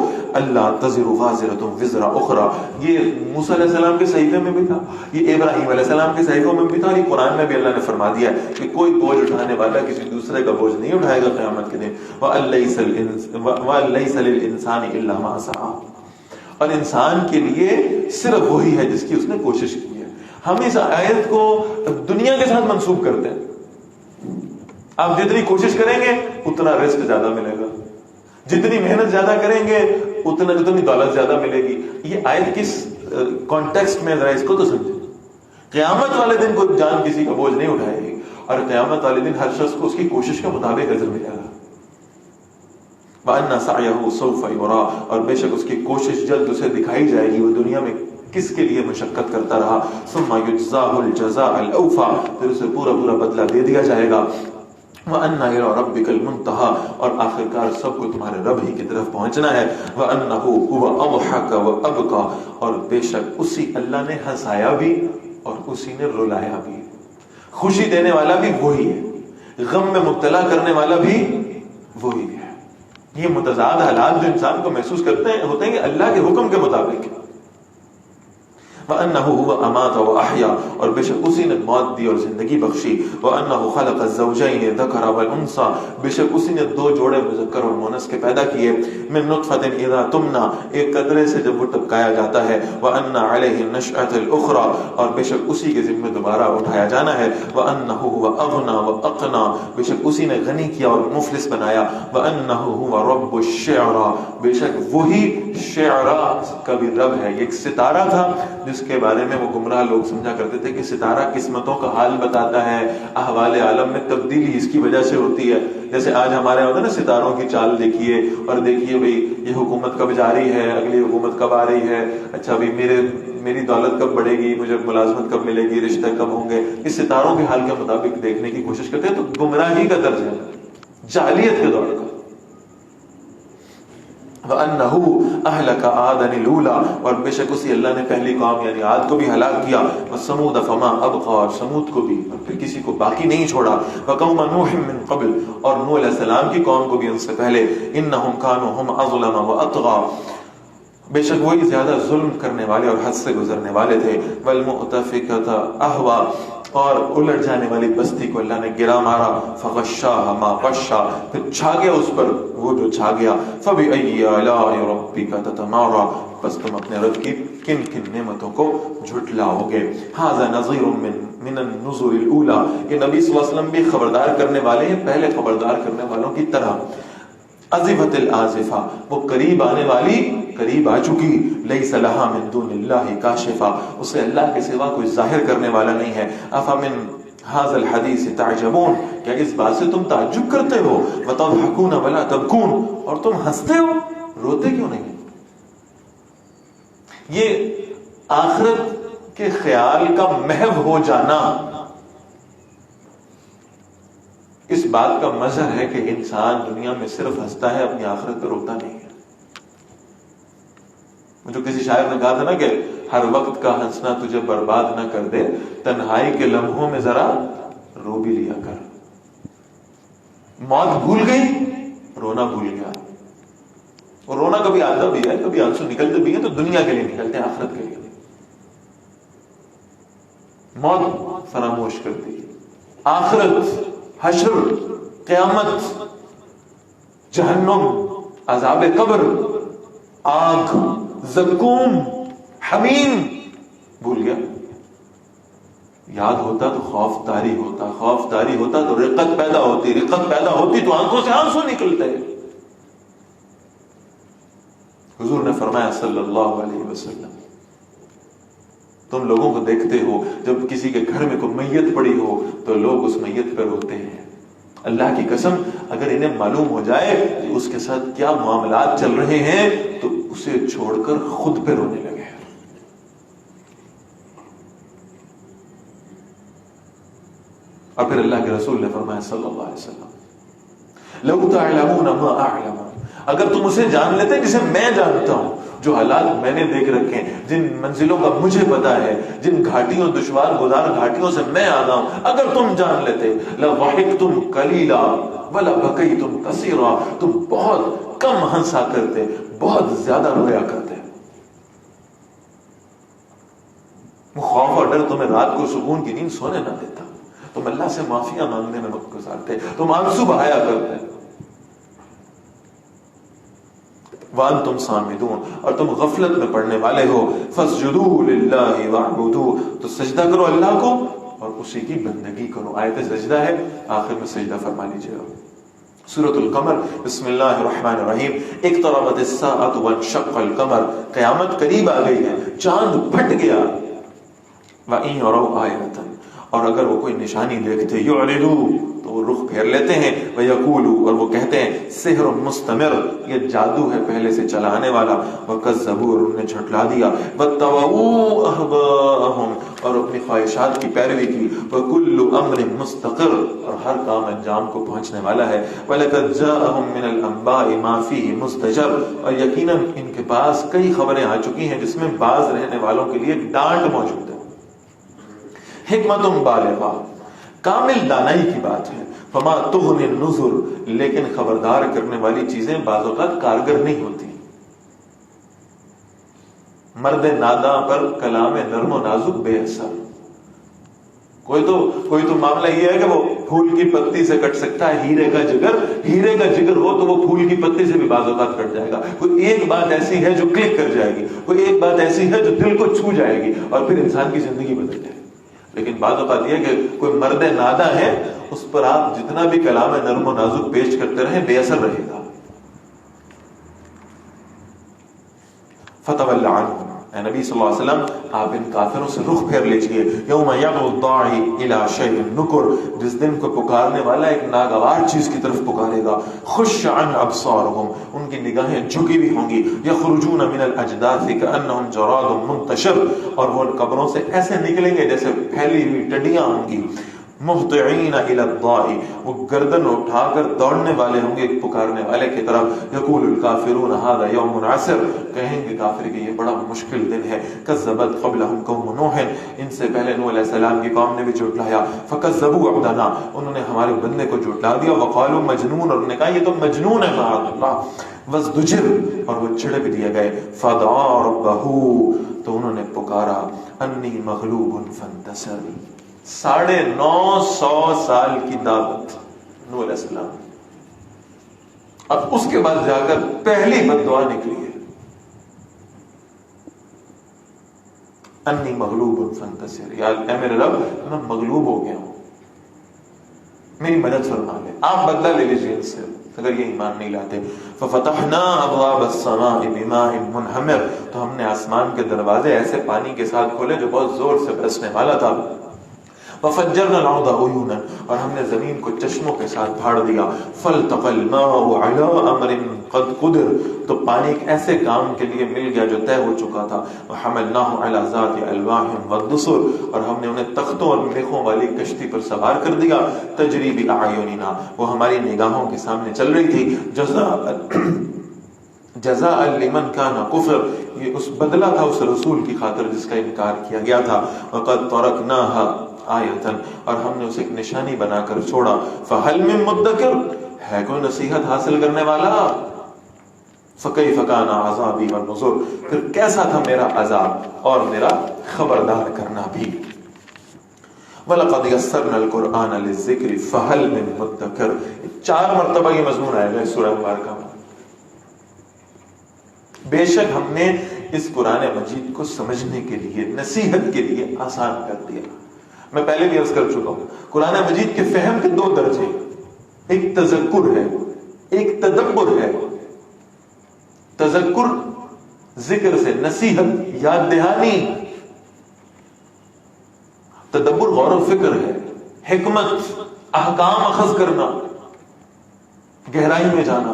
Speaker 1: اللہ تزر وازرۃ وزر اخرى، یہ موسیٰ علیہ السلام کے صحیفے میں بھی تھا، یہ ابراہیم علیہ السلام کے صحیفوں میں بھی تھا، اور یہ قرآن میں بھی اللہ نے فرما دیا ہے کہ کوئی بوجھ اٹھانے والا کسی دوسرے کا بوجھ نہیں اٹھائے گا قیامت کے دن. وَأَن لَيْسَ لِلْإِنسَانِ إِلَّا مَا سَعَى، اور انسان کے لیے صرف وہی ہے جس کی اس نے کوشش کی ہے. ہم اس آیت کو دنیا کے ساتھ منسوب کرتے ہیں. آپ جتنی کوشش کریں گے اتنا رزق زیادہ ملے گا، جتنی محنت زیادہ کریں گے اتنی دولت زیادہ ملے گی. یہ آیت کس کانٹیکسٹ میں، ذرا اس کو تو سمجھیں. قیامت والے دن کو جان کسی کا بوجھ نہیں اٹھائے گی، اور قیامت والے دن ہر شخص کو اس کی کوشش کے مطابق اجر ملے گا. وَأَنَّ سَعْيَهُ سَوْفَ يُرَىٰ، اور بے شک اس کی کوشش جلد اسے دکھائی جائے گی، وہ دنیا میں کس کے لیے مشقت کرتا رہا. ثُمَّ يُجْزَاهُ الْجَزَاءَ الْأَوْفَىٰ، پھر اسے پورا بدلہ دے دیا جائے گا. وَأَنَّ إِلَىٰ رَبِّكَ الْمُنتَهَىٰ، اور آخرکار سب کو تمہارے رب ہی کی طرف پہنچنا ہے. وَأَنَّهُ هُوَ أَضْحَكَ وَأَبْكَىٰ، اور بے شک اسی اللہ نے ہنسایا بھی اور اسی نے رلایا بھی. خوشی دینے والا بھی وہی ہے، غم میں مبتلا کرنے والا بھی وہی ہے. یہ متضاد حالات جو انسان کو محسوس کرتے ہیں ہوتے ہیں کہ اللہ کے حکم کے مطابق. وَأَنَّهُ هُوَ أَمَاتَ وَأَحْيَا، اور بے شک اسی نے موت دی اور زندگی بخشی. وَأَنَّهُ خَلَقَ الزَّوْجَيْنِ الذَّكَرَ وَالْأُنثَىٰ، بے شک اسی نے دو جوڑے مذکر اور مؤنث کے پیدا کیے. مِن نُطْفَةٍ إِذَا تُمْنَىٰ، ایک قطرے سے جب وہ ٹپکایا جاتا ہے. وَأَنَّ عَلَيْهِ النَّشْأَةَ الْأُخْرَىٰ، اور بے شک اسی کے ذمہ دوبارہ اٹھایا جانا ہے. وَأَنَّهُ هُوَ أَغْنَىٰ وَأَقْنَىٰ، بے شک اسی نے غنی کیا اور مفلس بنایا. وَأَنَّهُ هُوَ رَبُّ الشِّعْرَىٰ، بے شک وہی شعراء کا بھی رب ہے. یہ ایک ستارہ تھا جس کے بارے میں وہ گمراہ لوگ سمجھا کرتے تھے کہ ستارہ قسمتوں کا حال بتاتا ہے، احوال عالم میں تبدیلی اس کی وجہ سے ہوتی ہے. جیسے آج ہمارے ہوتا ہے نا ستاروں کی چال دیکھیے اور دیکھیے بھئی یہ حکومت کب جاری ہے، اگلی حکومت کب آ رہی ہے، اچھا بھئی میری دولت کب بڑھے گی، مجھے ملازمت کب ملے گی، رشتہ کب ہوں گے. اس ستاروں کے حال کے مطابق دیکھنے کی کوشش کرتے ہیں. تو گمراہی کا درجہ ہے، جاہلیت کے دور کا. وَأَنَّهُ أَهْلَكَ عَادًا الْأُولَىٰ، اور بے شک اسی اللہ نے پہلی قوم یعنی عاد کو بھی ہلاک کیا، وَثَمُودَ فَمَا أَبْقَىٰ، اور سمود کو بھی، اور پھر کسی کو باقی نہیں چھوڑا، وَقَوْمَ نُوحٍ مِّن قَبْلُ، اور نوح علیہ السلام کی قوم کو بھی ان سے پہلے، إِنَّهُمْ كَانُوا هُمْ أَظْلَمَ وَأَطْغَىٰ، بے شک وہی زیادہ ظلم کرنے والے اور حد سے گزرنے والے تھے، وَالْمُؤْتَفِكَةَ أَهْوَىٰ، اور الٹ جانے والی بستی کو اللہ نے گرا مارا، فغشاها ما غشا، پھر چھا گیا اس پر وہ جو چھا گیا، فبأي آلاء ربك تتمارى، بس تم اپنے رب کی کن کن نعمتوں کو جھٹلاؤ گے۔ هذا نذير من النذر الاولى، یہ نبی صلی اللہ علیہ وسلم بھی خبردار کرنے والے ہیں پہلے خبردار کرنے والوں کی طرح۔ ازفت الازفہ، وہ قریب آنے والی قریب آ چکی، لیس لها من دون اللہ کاشفہ، اسے اللہ کے سوا کوئی ظاہر کرنے والا نہیں ہے۔ افمن هذا الحدیث تعجبون، کیا اس بات سے تم تعجب کرتے ہو؟ وتضحکون ولا تبکون، اور تم ہنستے ہو روتے کیوں نہیں؟ یہ آخرت کے خیال کا محو ہو جانا اس بات کا مظہر ہے کہ انسان دنیا میں صرف ہنستا ہے، اپنی آخرت پہ روتا نہیں ہے۔ جو کسی شاعر نے کہا تھا نا کہ ہر وقت کا ہنسنا تجھے برباد نہ کر دے، تنہائی کے لمحوں میں ذرا رو بھی لیا کر۔ موت بھول گئی، رونا بھول گیا۔ اور رونا کبھی آتا بھی ہے، کبھی آنسو نکلتے بھی ہیں تو دنیا کے لیے نکلتے ہیں، آخرت کے لیے نہیں۔ موت فراموش کر دی، آخرت، حشر، قیامت، جہنم، عذاب قبر، آگ، زقوم، حمیم بھول گیا۔ یاد ہوتا تو خوف طاری ہوتا، خوف طاری ہوتا تو رقت پیدا ہوتی، رقت پیدا ہوتی تو آنکھوں سے آنسو نکلتے۔ حضور نے فرمایا صلی اللہ علیہ وسلم، تم لوگوں کو دیکھتے ہو جب کسی کے گھر میں کوئی میت پڑی ہو تو لوگ اس میت پہ روتے ہیں۔ اللہ کی قسم اگر انہیں معلوم ہو جائے کہ اس کے ساتھ کیا معاملات چل رہے ہیں تو اسے چھوڑ کر خود پہ رونے لگے۔ اور پھر اللہ کے رسول نے فرمایا صلی اللہ علیہ وسلم، لو تعلمون ما اعلم، اگر تم اسے جان لیتے جسے میں جانتا ہوں، جو حالات میں نے دیکھ رکھے ہیں، جن منزلوں کا مجھے پتا ہے، جن گھاٹیوں دشوار گزار گھاٹیوں سے میں آنا ہوں، اگر تم جان لیتے، لضحکتم قلیلا ولا بکیتم کثیرا، تم بہت کم ہنسا کرتے، بہت زیادہ رویا کرتے۔ وہ خوف اور ڈر تمہیں رات کو سکون کی نیند سونے نہ دیتا، تم اللہ سے معافیاں مانگنے میں وقت گزارتے، تم آنسو بہایا کرتے، وانتم صامدون، اور تم غفلت میں پڑنے والے ہو۔ فاسجدوا للہ واعبدوا، تو سجدہ کرو اللہ کو اور اسی کی بندگی کرو۔ آیت سجدہ ہے، آخر میں سجدہ فرما لیجیے گا۔ سورۃ القمر، بسم اللہ الرحمن الرحیم۔ اقتربت الساعۃ وانشق القمر، قیامت قریب آ گئی ہے، چاند پھٹ گیا۔ وَإِن يَرَوْا آیَةً، اور اگر وہ کوئی نشانی دیکھتے، یعرضوا، تو وہ رخ پھیر لیتے ہیں، وَيَقُولُوا، اور وہ کہتے ہیں، سحر مستمر، یہ جادو ہے پہلے سے چلا آنے والا، وَكَذَّبُوا، اور انہوں نے جھٹلا دیا، وَاتَّبَعُوا أَهْوَاءَهُمْ، اور اپنی خواہشات کی پیروی کی، وَكُلُّ أَمْرٍ مُسْتَقِرٌ، اور ہر کام انجام کو پہنچنے والا ہے، وَلَقَدْ جَاءَهُم مِّنَ الْأَنبَاءِ مَا فِيهِ مُزْدَجَرٌ، اور یقیناً ان کے پاس کئی خبریں آ چکی ہیں جس میں باز رہنے والوں کے لیے ڈانٹ موجود ہے۔ حکمت بالغہ، کامل دانائی کی بات ہے۔ فما تغنی النذر، لیکن خبردار کرنے والی چیزیں بعض اوقات کارگر نہیں ہوتی۔ مرد ناداں پر کلام نرم و نازک بے اثر۔ کوئی تو معاملہ یہ ہے کہ وہ پھول کی پتی سے کٹ سکتا ہے ہیرے کا جگر، ہیرے کا جگر ہو تو وہ پھول کی پتی سے بھی بعض اوقات کٹ جائے گا۔ کوئی ایک بات ایسی ہے جو کلک کر جائے گی، کوئی ایک بات ایسی ہے جو دل کو چھو جائے گی اور پھر انسان کی زندگی بدل جائے گی۔ لیکن بعض اوقات یہ کہ کوئی مرد ناداں ہے، اس پر آپ جتنا بھی کلام نرم و نازک پیش کرتے رہیں بے اثر رہے گا۔ فتول عنہم، اے نبی صلی اللہ علیہ وسلم آپ ان کافروں سے رخ پھیر لیجئے۔ یوم یدعو الداعی الی شیء نکر، جس دن کو پکارنے والا ایک ناگوار چیز کی طرف پکارے گا۔ خش عن ابصارہم، ان کی نگاہیں جھکی ہوئی ہوں گی۔ یخرجون من الاجداث کانہم جراد منتشر، اور وہ قبروں سے ایسے نکلیں گے جیسے پھیلی ہوئی ٹڈیاں ہوں گی۔ مہطعین الی الداع، وہ گردن اٹھا کر دوڑنے والے ہوں گے ایک پکارنے والے کی طرف. یقول الکافرون ھذا یوم عسر، کہیں گے کافر کہ یہ بڑا مشکل دن ہے. کذبت قبلہم قوم نوح، ان سے پہلے نوح علیہ السلام کی قوم نے بھی جھٹلایا. فکذبوا عبدنا، انہوں نے ہمارے بندے کو جھٹلا دیا. وقالوا مجنون، اور انہوں نے کہا یہ تو مجنون ہے معاذ اللہ. وازدجر، اور وہ چھڑک دیے گئے. فدعا ربہ، تو انہوں نے پکارا انی مغلوب فانتصر. 950 سال کی دعوت نوح علیہ السلام، اب اس کے بعد جا کر پہلی بد دعا نکلی ہے انی مغلوب فانتصر، یا اے میرے رب میں مغلوب ہو گیا ہوں، میری مدد فرما لے، آپ بدلہ لے لیجیے ان سے اگر یہ ایمان نہیں لاتے. ففتحنا ابواب السماء بماء منہمر، تو ہم نے آسمان کے دروازے ایسے پانی کے ساتھ کھولے جو بہت زور سے برسنے والا تھا. وفجرنا الارض عیونا، اور ہم نے زمین کو چشموں کے ساتھ پھاڑ دیا. فالتقى الماء على امر قد قدر، تو پانی ایک ایسے کام کے لیے مل گیا جو طے ہو چکا تھا. وحملناه على ذات الواح ودسر، اور ہم نے انہیں تختوں اور میخوں والی کشتی پر سوار کر دیا. تجری باعیننا، وہ ہماری نگاہوں کے سامنے چل رہی تھی. جزاء لمن کان کفر، یہ اس بدلہ تھا اس رسول کی خاطر جس کا انکار کیا گیا تھا. وقد ترکناها آیتن، اور ہم نے اسے ایک نشانی بنا کر چھوڑا. فہل من مدکر، ہے کوئی نصیحت حاصل کرنے والا؟ فکیف کان عذابی والنذر، پھر کیسا تھا میرا عذاب اور میرا خبردار کرنا بھی. وَلَقَدْ يَسَّرْنَا الْقُرْآنَ لِلذِّكْرِ فَهَلْ مِن مُدَّكِرٍ، 4 مرتبہ یہ مضمون آئے گا اس سورہ مبارکہ میں. بے شک ہم نے اس قرآن مجید کو سمجھنے کے لیے، نصیحت کے لیے آسان کر دیا. میں پہلے بھی عرض کر چکا ہوں قرآن مجید کے فہم کے 2 درجے، ایک تذکر ہے ایک تدبر ہے. تذکر ذکر سے، نصیحت یاد دہانی. تدبر غور و فکر ہے، حکمت، احکام اخذ کرنا، گہرائی میں جانا.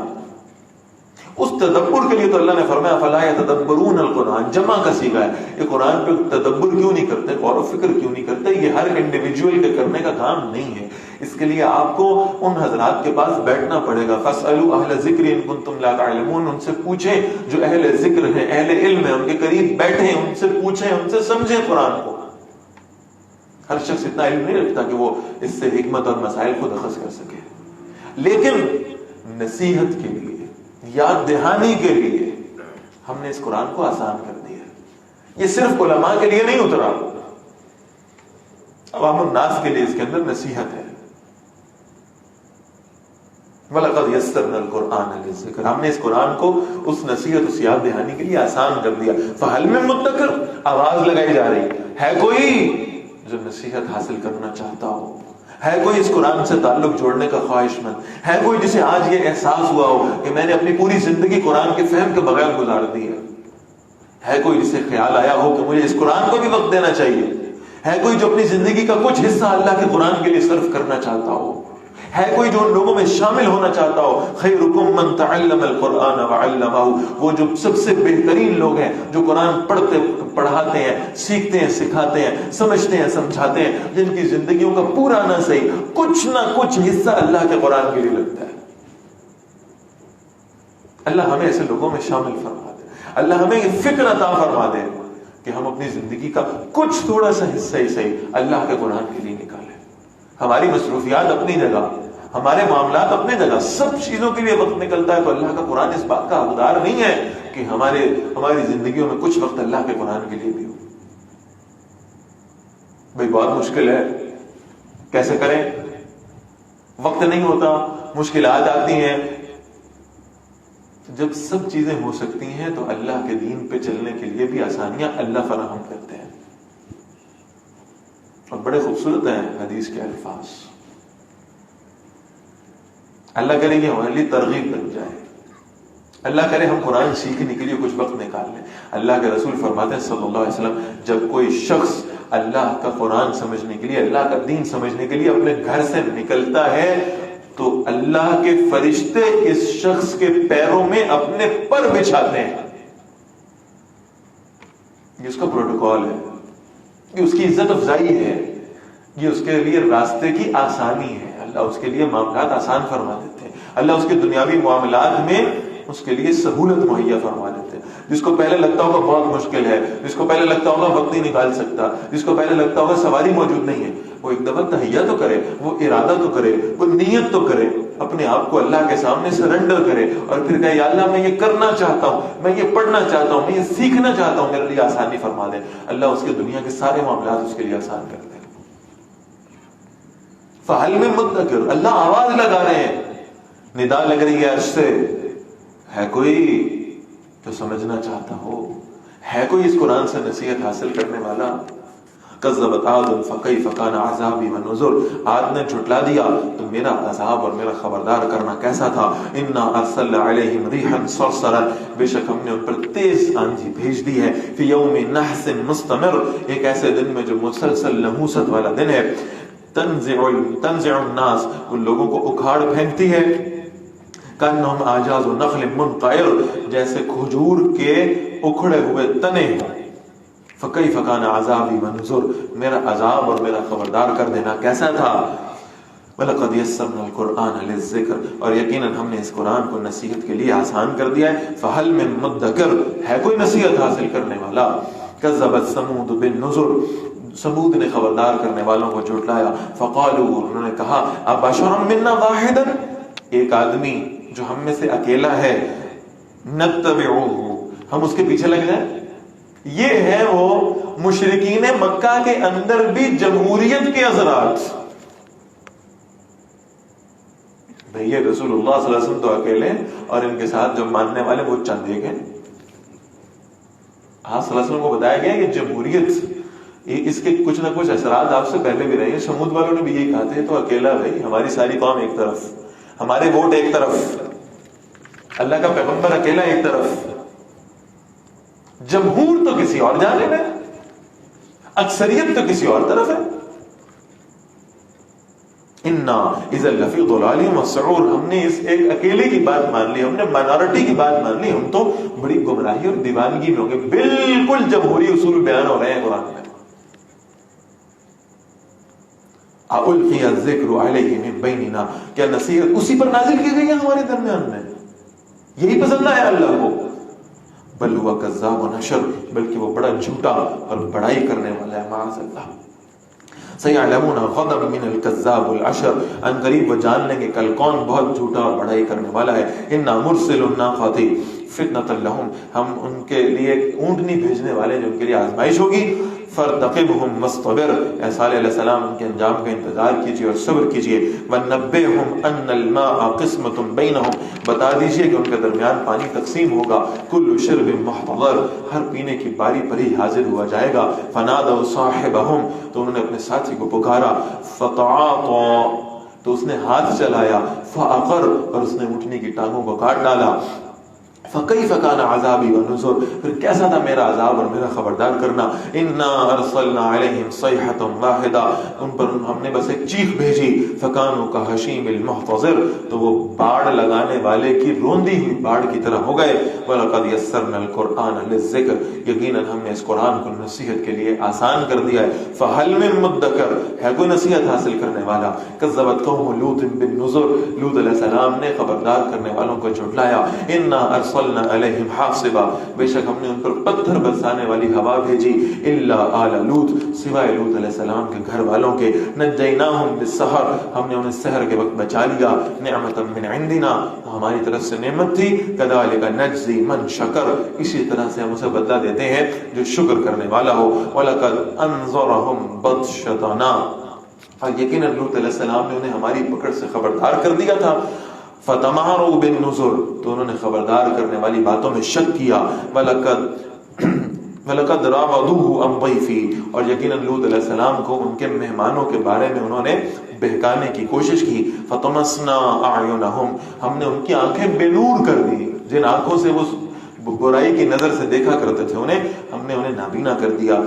Speaker 1: اس تدبر کے لیے تو اللہ نے فرمایا فلا يتدبرون القرآن، جمع کا صیغہ ہے. یہ قرآن پہ تدبر کیوں نہیں کرتے، غور و فکر کیوں نہیں کرتے؟ یہ ہر انڈیویجول کے کرنے کا کام نہیں ہے. اس کے لیے آپ کو ان حضرات کے پاس بیٹھنا پڑے گا. فاسألوا اہل الذکر ان کنتم لا تعلمون، ان سے پوچھیں جو اہل ذکر ہیں، اہل علم ہیں، ان کے قریب بیٹھیں، ان سے پوچھیں، ان سے سمجھیں قرآن کو. ہر شخص اتنا علم نہیں رکھتا کہ وہ اس سے حکمت اور مسائل خود اخذ کر سکے. لیکن نصیحت کے لیے، یاد دہانی کے لیے ہم نے اس قرآن کو آسان کر دیا. یہ صرف علماء کے لیے نہیں اترا، عوام الناس کے لیے اس کے اندر نصیحت ہے. وَلَقَدْ يَسَّرْنَا الْقُرْآنَ لِلذِّكْرِ، ہم نے اس قرآن کو اس نصیحت، اس یاد دہانی کے لیے آسان کر دیا. فَهَلْ مِن مُدَّكِرٍ، آواز لگائی جا رہی ہے کوئی جو نصیحت حاصل کرنا چاہتا ہو، ہے کوئی اس قرآن سے تعلق جوڑنے کا خواہش مند، ہے کوئی جسے آج یہ احساس ہوا ہو کہ میں نے اپنی پوری زندگی قرآن کے فہم کے بغیر گزار دی ہے کوئی جسے خیال آیا ہو کہ مجھے اس قرآن کو بھی وقت دینا چاہیے، ہے کوئی جو اپنی زندگی کا کچھ حصہ اللہ کے قرآن کے لیے صرف کرنا چاہتا ہو، ہے کوئی جو ان لوگوں میں شامل ہونا چاہتا ہو. خیرکم من تعلم القرآن وعلمہ، وہ جو سب سے بہترین لوگ ہیں جو قرآن پڑھاتے ہیں، سیکھتے ہیں، سکھاتے ہیں، سمجھتے ہیں، سمجھاتے ہیں، جن کی زندگیوں کا پورا نہ صحیح کچھ نہ کچھ حصہ اللہ کے قرآن کے لیے لگتا ہے. اللہ ہمیں ایسے لوگوں میں شامل فرما دے. اللہ ہمیں یہ فکر عطا فرما دے کہ ہم اپنی زندگی کا کچھ تھوڑا سا حصہ ہی صحیح اللہ کے قرآن کے لیے نکالیں. ہماری مصروفیات اپنی جگہ، ہمارے معاملات اپنی جگہ، سب چیزوں کے لیے وقت نکلتا ہے، تو اللہ کا قرآن اس بات کا حقدار نہیں ہے کہ ہماری زندگیوں میں کچھ وقت اللہ کے قرآن کے لیے بھی ہو. بھئی بہت مشکل ہے، کیسے کریں؟ وقت نہیں ہوتا، مشکلات آتی ہیں. جب سب چیزیں ہو سکتی ہیں تو اللہ کے دین پہ چلنے کے لیے بھی آسانیاں اللہ فراہم کرتے ہیں. اور بڑے خوبصورت ہیں حدیث کے الفاظ. اللہ کرے کہ ہمارے لیے ترغیب بن جائے، اللہ کرے ہم قرآن سیکھنے کے لیے کچھ وقت نکال لیں. اللہ کے رسول فرماتے ہیں صلی اللہ علیہ وسلم، جب کوئی شخص اللہ کا قرآن سمجھنے کے لیے، اللہ کا دین سمجھنے کے لیے اپنے گھر سے نکلتا ہے تو اللہ کے فرشتے اس شخص کے پیروں میں اپنے پر بچھاتے ہیں. یہ اس کا پروٹوکول ہے، یہ اس کی عزت افزائی ہے. یہ اس کے لیے راستے کی آسانی ہے، اللہ اس کے لیے معاملات آسان فرما دیتے ہیں، اللہ اس کے دنیاوی معاملات میں اس کے لیے سہولت مہیا فرما دیتے ہیں۔ جس کو پہلے لگتا ہوگا بہت مشکل ہے، جس کو پہلے لگتا ہوگا وقت نہیں نکال سکتا، جس کو پہلے لگتا ہوگا سواری موجود نہیں ہے، وہ ایک دفعہ تہیہ تو کرے، وہ ارادہ تو کرے، وہ نیت تو کرے، اپنے آپ کو اللہ کے سامنے سرنڈر کرے اور پھر کہے یا اللہ میں یہ کرنا چاہتا ہوں، میں یہ پڑھنا چاہتا ہوں، میں یہ سیکھنا چاہتا ہوں، میرے لیے آسانی فرما دے۔ اللہ اس کے دنیا کے سارے معاملات اس کے لیے آسان کر دے۔ فَهَلْ مِن مُدَّكِرٍ، اللہ آواز لگا رہے ہیں، ندا لگ رہی ہے عرش سے، ہے کوئی جو سمجھنا چاہتا ہو، ہے کوئی اس قرآن سے نصیحت حاصل کرنے والا؟ کذبت عاد فکیف کان عذابی ونذر، عاد نے جھٹلا دیا تو میرا عذاب اور میرا خبردار کرنا کیسا تھا۔ انا ارسلنا علیہم ریحا صرصرا، بے شک ہم نے ان پر تیز آندھی بھیج دی ہے، فی یوم نحس مستمر، ایک ایسے دن میں جو مسلسل نحوست والا دن ہے، تنزع الناس، ان لوگوں کو اکھاڑ پھینکتی ہے، کانہم اعجاز نخل منقعر، جیسے کھجور کے اکھڑے ہوئے تنے ہیں۔ فکیف کان عذابی ونذر، میرا عذاب اور میرا خبردار کر دینا کیسا تھا۔ وَلَقَدْ يَسَّرْنَا الْقُرْآنَ لِلذِّكْرِ، اور یقیناً ہم نے اس قرآن کو نصیحت کے لیے آسان کر دیا ہے۔ فَهَلْ مِن مُدَّكِرٍ، ہے کوئی نصیحت حاصل کرنے والا؟ كَذَّبَتْ ثَمُودُ بِالنُّذُرِ، سمود نے خبردار کرنے والوں کو جھٹلایا۔ فَقَالُوا، انہوں نے کہا، أَبَشَرًا مِنَّا وَاحِدًا، ایک آدمی جو ہم میں سے اکیلا ہے، نَتَّبِعُهُ، ہم اس کے پیچھے لگ جائیں۔ یہ ہے وہ مشرکین مکہ کے اندر بھی جمہوریت کے اثرات۔ بھئی رسول اللہ صلی اللہ علیہ وسلم تو اکیلے، اور ان کے ساتھ جو ماننے والے وہ چند ایک ہیں۔ آپ صلی اللہ علیہ وسلم کو بتایا گیا کہ جمہوریت، اس کے کچھ نہ کچھ اثرات آپ سے پہلے بھی رہے ہیں۔ سمود والوں نے بھی یہی کہا تھا، تو اکیلا بھائی، ہماری ساری قوم ایک طرف، ہمارے ووٹ ایک طرف، اللہ کا پیغمبر اکیلا ایک طرف، جمہور تو کسی اور جانب ہے، اکثریت تو کسی اور طرف ہے۔ انا اذا لفی ضلال مسعور، ہم نے اس ایک اکیلے کی بات مان لی، ہم نے مائنورٹی کی بات مان لی، ہم تو بڑی گمراہی اور دیوانگی میں ہوں گے۔ بالکل جمہوری اصول بیان ہو رہے ہیں قرآن میں۔ اُلقی الذکر علیہ من بیننا، کیا نصیحت اسی پر نازل کی گئی ہے ہمارے درمیان میں؟ یہی پسند آیا اللہ کو؟ بل ہوا کذاب و نشر، بلکہ وہ بڑا جھوٹا اور بڑائی کرنے والا ہے، معاذ اللہ۔ سیعلمون غضب من الکذاب العشر، ان قریب وہ جان لیں گے کل کون بہت جھوٹا اور بڑائی کرنے والا ہے۔ انا مرسل الناقۃ فتنۃ لہم، ہم ان کے لیے اونٹنی بھیجنے والے جو ان کے لیے آزمائش ہوگی۔ فارتقبہم واصطبر، اے صالح علیہ السلام ان کے انجام کا انتظار کیجیے اور صبر کیجیے۔ ونبئہم ان الماء قسمۃ بینہم، بتا دیجیے کہ ان کے درمیان پانی تقسیم ہوگا۔ کل شرب محتضر، ہر پینے کی باری پر ہی حاضر ہوا جائے گا۔ فنادوا صاحبہم، تو انہوں نے اپنے ساتھی کو پکارا۔ فتعاطى، تو اس نے ہاتھ چلایا۔ فعقر، اور اس نے اونٹنی کی ٹانگوں کو کاٹ ڈالا۔ فَكَيْفَ كَانَ عَذَابِي وَنُذُرِ، پھر کیسا تھا میرا عذاب اور میرا خبردار کرنا۔ اِنَّا أَرْسَلْنَا عَلَيْهِمْ صَيْحَةً وَاحِدَةً، ان پر ہم نے بس ایک چیخ بھیجی۔ فَكَانُوا كَحَشِيمِ الْمُحْتَظِرِ، تو وہ باڑ لگانے والے کی روندی ہوئی باڑ کی طرح ہو گئے۔ وَلَقَدْ يَسَّرْنَا الْقُرْآنَ لِلذِّكْرِ، یقیناً ہم نے اس قرآن کو نصیحت کے لیے آسان کر دیا ہے۔ فَهَلْ مِن مُدَّكِرٍ، ہے کوئی نصیحت حاصل کرنے والا؟ كَذَّبَتْ قَوْمُ لُوطٍ بِالنُّذُرِ، لوط علیہ السلام نے خبردار کرنے والوں کو جھٹلایا۔ اِنَّا أَرْسَلْنَا عَلَيْهِمْ حاصبا، بے شک ہم نے ان پر پتھر برسانے والی ہوا بھیجی۔ الا آل لوط، سوائے لوط علیہ السلام کے گھر والوں کے۔ نجیناہم بالسحر، ہم نے انہیں سحر کے وقت بچا لیا۔ نعمتا من عندنا، ہماری طرف سے نعمت تھی۔ کذالک نجزی من شکر، اسی طرح سے ہم اسے بدلہ دیتے ہیں جو شکر کرنے والا ہو۔ ولقد انذرہم بطشتنا، اور یقیناً لوط علیہ السلام نے انہیں ہماری پکڑ سے خبردار کر دیا تھا۔ فتماروا بالنذر، تو انہوں نے خبردار کرنے والی باتوں میں شک کیا۔ وَلَقَدْ رَاوَدُوهُ عَنْ ضَيْفِهِ، اور یقیناً لوط علیہ السلام کو ان کے مہمانوں کے بارے میں انہوں نے بہکانے کی کوشش کی۔ فَطَمَسْنَا أَعْيُنَهُمْ، ہم نے ان کی آنکھیں بے نور کر دی، جن آنکھوں سے وہ برائی کی نظر سے دیکھا کرتے تھے انہیں، ہم نے انہیں نابینا کر دیا۔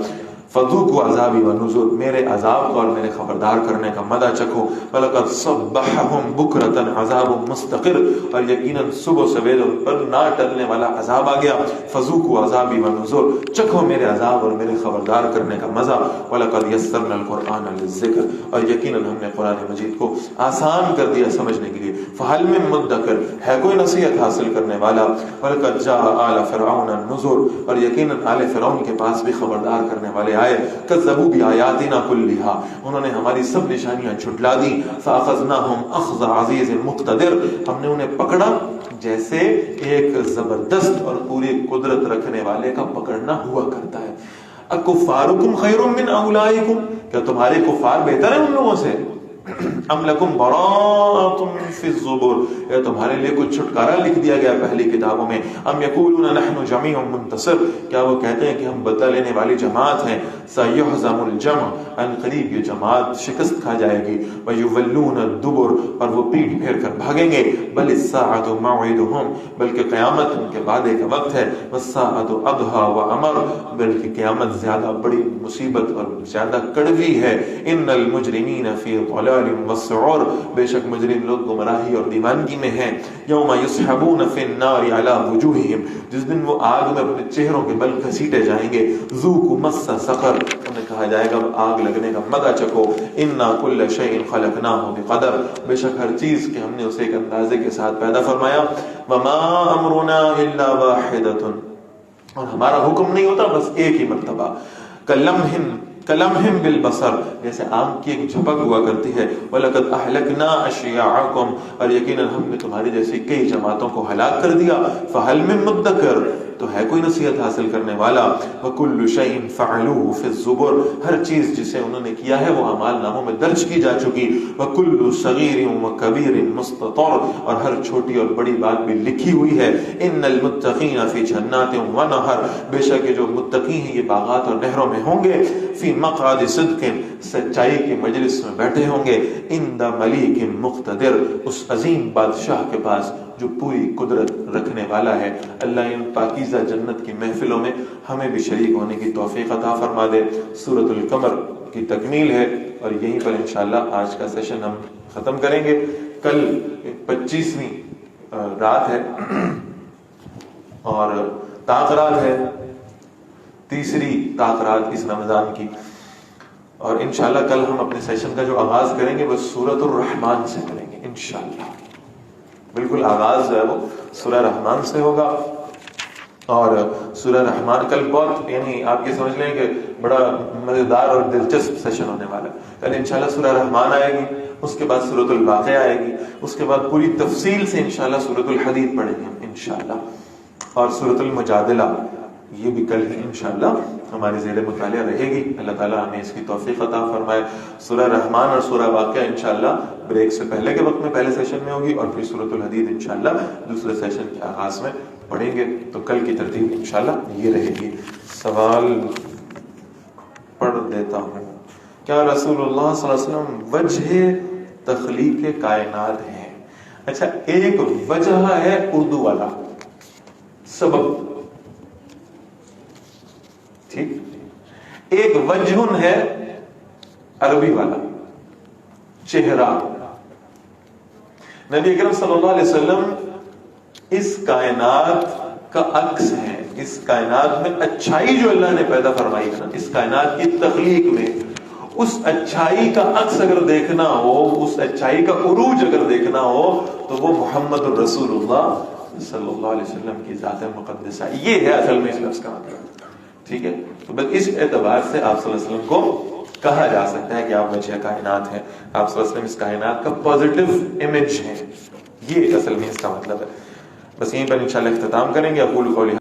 Speaker 1: فذوقوا عذابی ونذر، میرے عذاب کو اور میرے خبردار کرنے کا مزہ چکھو. وَلَقَدْ صَبَّحَهُمْ بُكْرَةً عَذَابٌ مُسْتَقِرٌ، اور یقیناً صبح سویرے ان پر نہ ٹلنے والا عذاب آ گیا. فذوقوا عذابی ونذر، چکھو میرے عذاب اور میرے خبردار کرنے کا مزہ. وَلَقَدْ يَسَّرْنَا الْقُرْآنَ لِلذِّكْرِ، اور یقیناً ہم نے قرآن مجید کو آسان کر دیا سمجھنے کے لیے. فَهَلْ مِن مُدَّكِرٍ، ہے کوئی نصیحت حاصل کرنے والا. وَلَقَدْ جَاءَ آلَ فِرْعَوْنَ النُّذُرُ، اور یقیناً آل فرعون کے پاس بھی خبردار کرنے والے آئے. کذبوا بآیاتنا کلھا، انہوں نے ہماری سب نشانیاں جھٹلا دی. فاخذناہم اخذ عزیز مقتدر، ہم نے انہیں پکڑا جیسے ایک زبردست اور پوری قدرت رکھنے والے کا پکڑنا ہوا کرتا ہے. اکفارکم خیر من اولئکم، کیا تمہارے کفار بہتر ہیں ان لوگوں سے؟ ام لکم براءۃ فی الزبر، یا تمہارے لیے کچھ چھٹکارا لکھ دیا گیا پہلی کتابوں میں. ام یقولون نحن جمیع منتصر، کیا وہ کہتے ہیں کہ ہم بدلہ لینے والی جماعت ہیں. سیہزم الجمع، ان قریب یہ جماعت شکست کھا جائے گی. ویولون الدبر، اور وہ پیٹھ پھیر کر بھاگیں گے. بل الساعۃ موعدہم، بلکہ قیامت ان کے وعدے کا وقت ہے. والساعۃ اضحی وامر، بلکہ قیامت زیادہ بڑی مصیبت اور زیادہ کڑوی ہے. ان المجرمین فی ضلال وسعور، بے شک مجرم لوگ گمراہی اور دیوانگی میں ہیں. یوم یسحبون فی النار علی وجوہہم، جس دن وہ آگ میں اپنے چہروں کے بل گھسیٹے جائیں گے. ذوقوا مس سقر، انہیں کہا جائے گا آگ لگنے کا مزہ چکھو. انا کل شیء خلقناہ بقدر، بے شک ہر چیز کہ ہم نے اسے ایک اندازے کے ساتھ پیدا فرمایا. وما امرنا الا واحدۃ، اور ہمارا حکم نہیں ہوتا بس ایک ہی مرتبہ. کلمہم بالبصر، جیسے آنکھ کی ایک جھپک ہوا کرتی ہے. وَلَقَدْ أَهْلَكْنَا أَشْيَاعَكُمْ، اور یقیناً ہم نے تمہاری جیسی کئی جماعتوں کو ہلاک کر دیا. فَهَلْ مِن مُدَّكِرٍ، تو ہے کوئی نصیحت حاصل کرنے والا. وَكُلُّ شَيْءٍ فَعَلُوهُ فِي الزُّبُرِ، ہر چیز جسے انہوں نے کیا ہے وہ اعمال ناموں میں درج کی جا چکی. وَكُلُّ صَغِيرٍ وَكَبِيرٍ مُسْتَطَرٍ، اور ہر چھوٹی اور بڑی بات بھی لکھی ہوئی ہے. إِنَّ الْمُتَّقِينَ فِي جَنَّاتٍ وَنَهَرٍ، بے شک یہ جو متقی ہیں یہ باغات اور نہروں میں ہوں گے. فِي مقعد صدق، سچائی کے مجلس میں بیٹھے ہوں گے. عند ملیک مقتدر، اس عظیم بادشاہ کے پاس جو پوری قدرت رکھنے والا ہے. اللہ ان پاکیزہ جنت کی محفلوں میں ہمیں بھی شریک ہونے کی توفیق عطا فرما دے. سورۃ القمر کی تکمیل ہے اور یہیں پر انشاءاللہ آج کا سیشن ہم ختم کریں گے. کل 25ویں رات ہے اور طاق رات ہے، تیسری طاق رات اس رمضان کی. اور انشاءاللہ کل ہم اپنے سیشن کا جو آغاز کریں گے وہ سورۃ الرحمن سے کریں گے انشاءاللہ. بالکل آغاز جو ہے وہ سورہ رحمان سے ہوگا. اور سورہ رحمان کل بہت یعنی آپ یہ سمجھ لیں کہ بڑا مزیدار اور دلچسپ سیشن ہونے والا ہے. کل انشاءاللہ سورہ رحمان آئے گی، اس کے بعد سورۃ الواقعہ آئے گی، اس کے بعد پوری تفصیل سے انشاءاللہ سورۃ الحدید پڑھیں گے انشاءاللہ. اور سورۃ المجادلہ یہ بھی کل ہی انشاءاللہ ہماری زیر مطالعہ رہے گی. اللہ تعالیٰ ہمیں اس کی توفیق عطا فرمائے. سورہ رحمان اور سورہ واقعہ انشاءاللہ بریک سے پہلے کے وقت میں پہلے سیشن میں ہوگی، اور پھر سورۃ الحدید انشاءاللہ دوسرے سیشن کے آغاز میں پڑھیں گے. تو کل کی ترتیب انشاءاللہ یہ رہے گی. سوال پڑھ دیتا ہوں. کیا رسول اللہ صلی اللہ علیہ وسلم وجہ تخلیق کائنات ہیں؟ اچھا، ایک وجہ ہے اردو والا سبب، ٹھیک، ایک وجہ ہے عربی والا چہرہ. نبی اکرم صلی اللہ علیہ وسلم اس کائنات کا عکس ہے. اس کائنات میں اچھائی جو اللہ نے پیدا فرمائی ہے نا، اس کائنات کی تخلیق میں اس اچھائی کا عکس اگر دیکھنا ہو، اس اچھائی کا عروج اگر دیکھنا ہو تو وہ محمد الرسول اللہ صلی اللہ علیہ وسلم کی ذات مقدسہ. یہ ہے اصل میں اس لفظ کا مطلب، ٹھیک ہے. تو بس اس اعتبار سے آپ صلی اللہ علیہ وسلم کو کہا جا سکتا ہے کہ آپ وجہ کائنات ہیں. آپ صلی اللہ علیہ وسلم اس کائنات کا پازیٹیو امیج ہیں. یہ اصل میں اس کا مطلب ہے. بس یہیں پر انشاءاللہ اختتام کریں گے. اقول قولی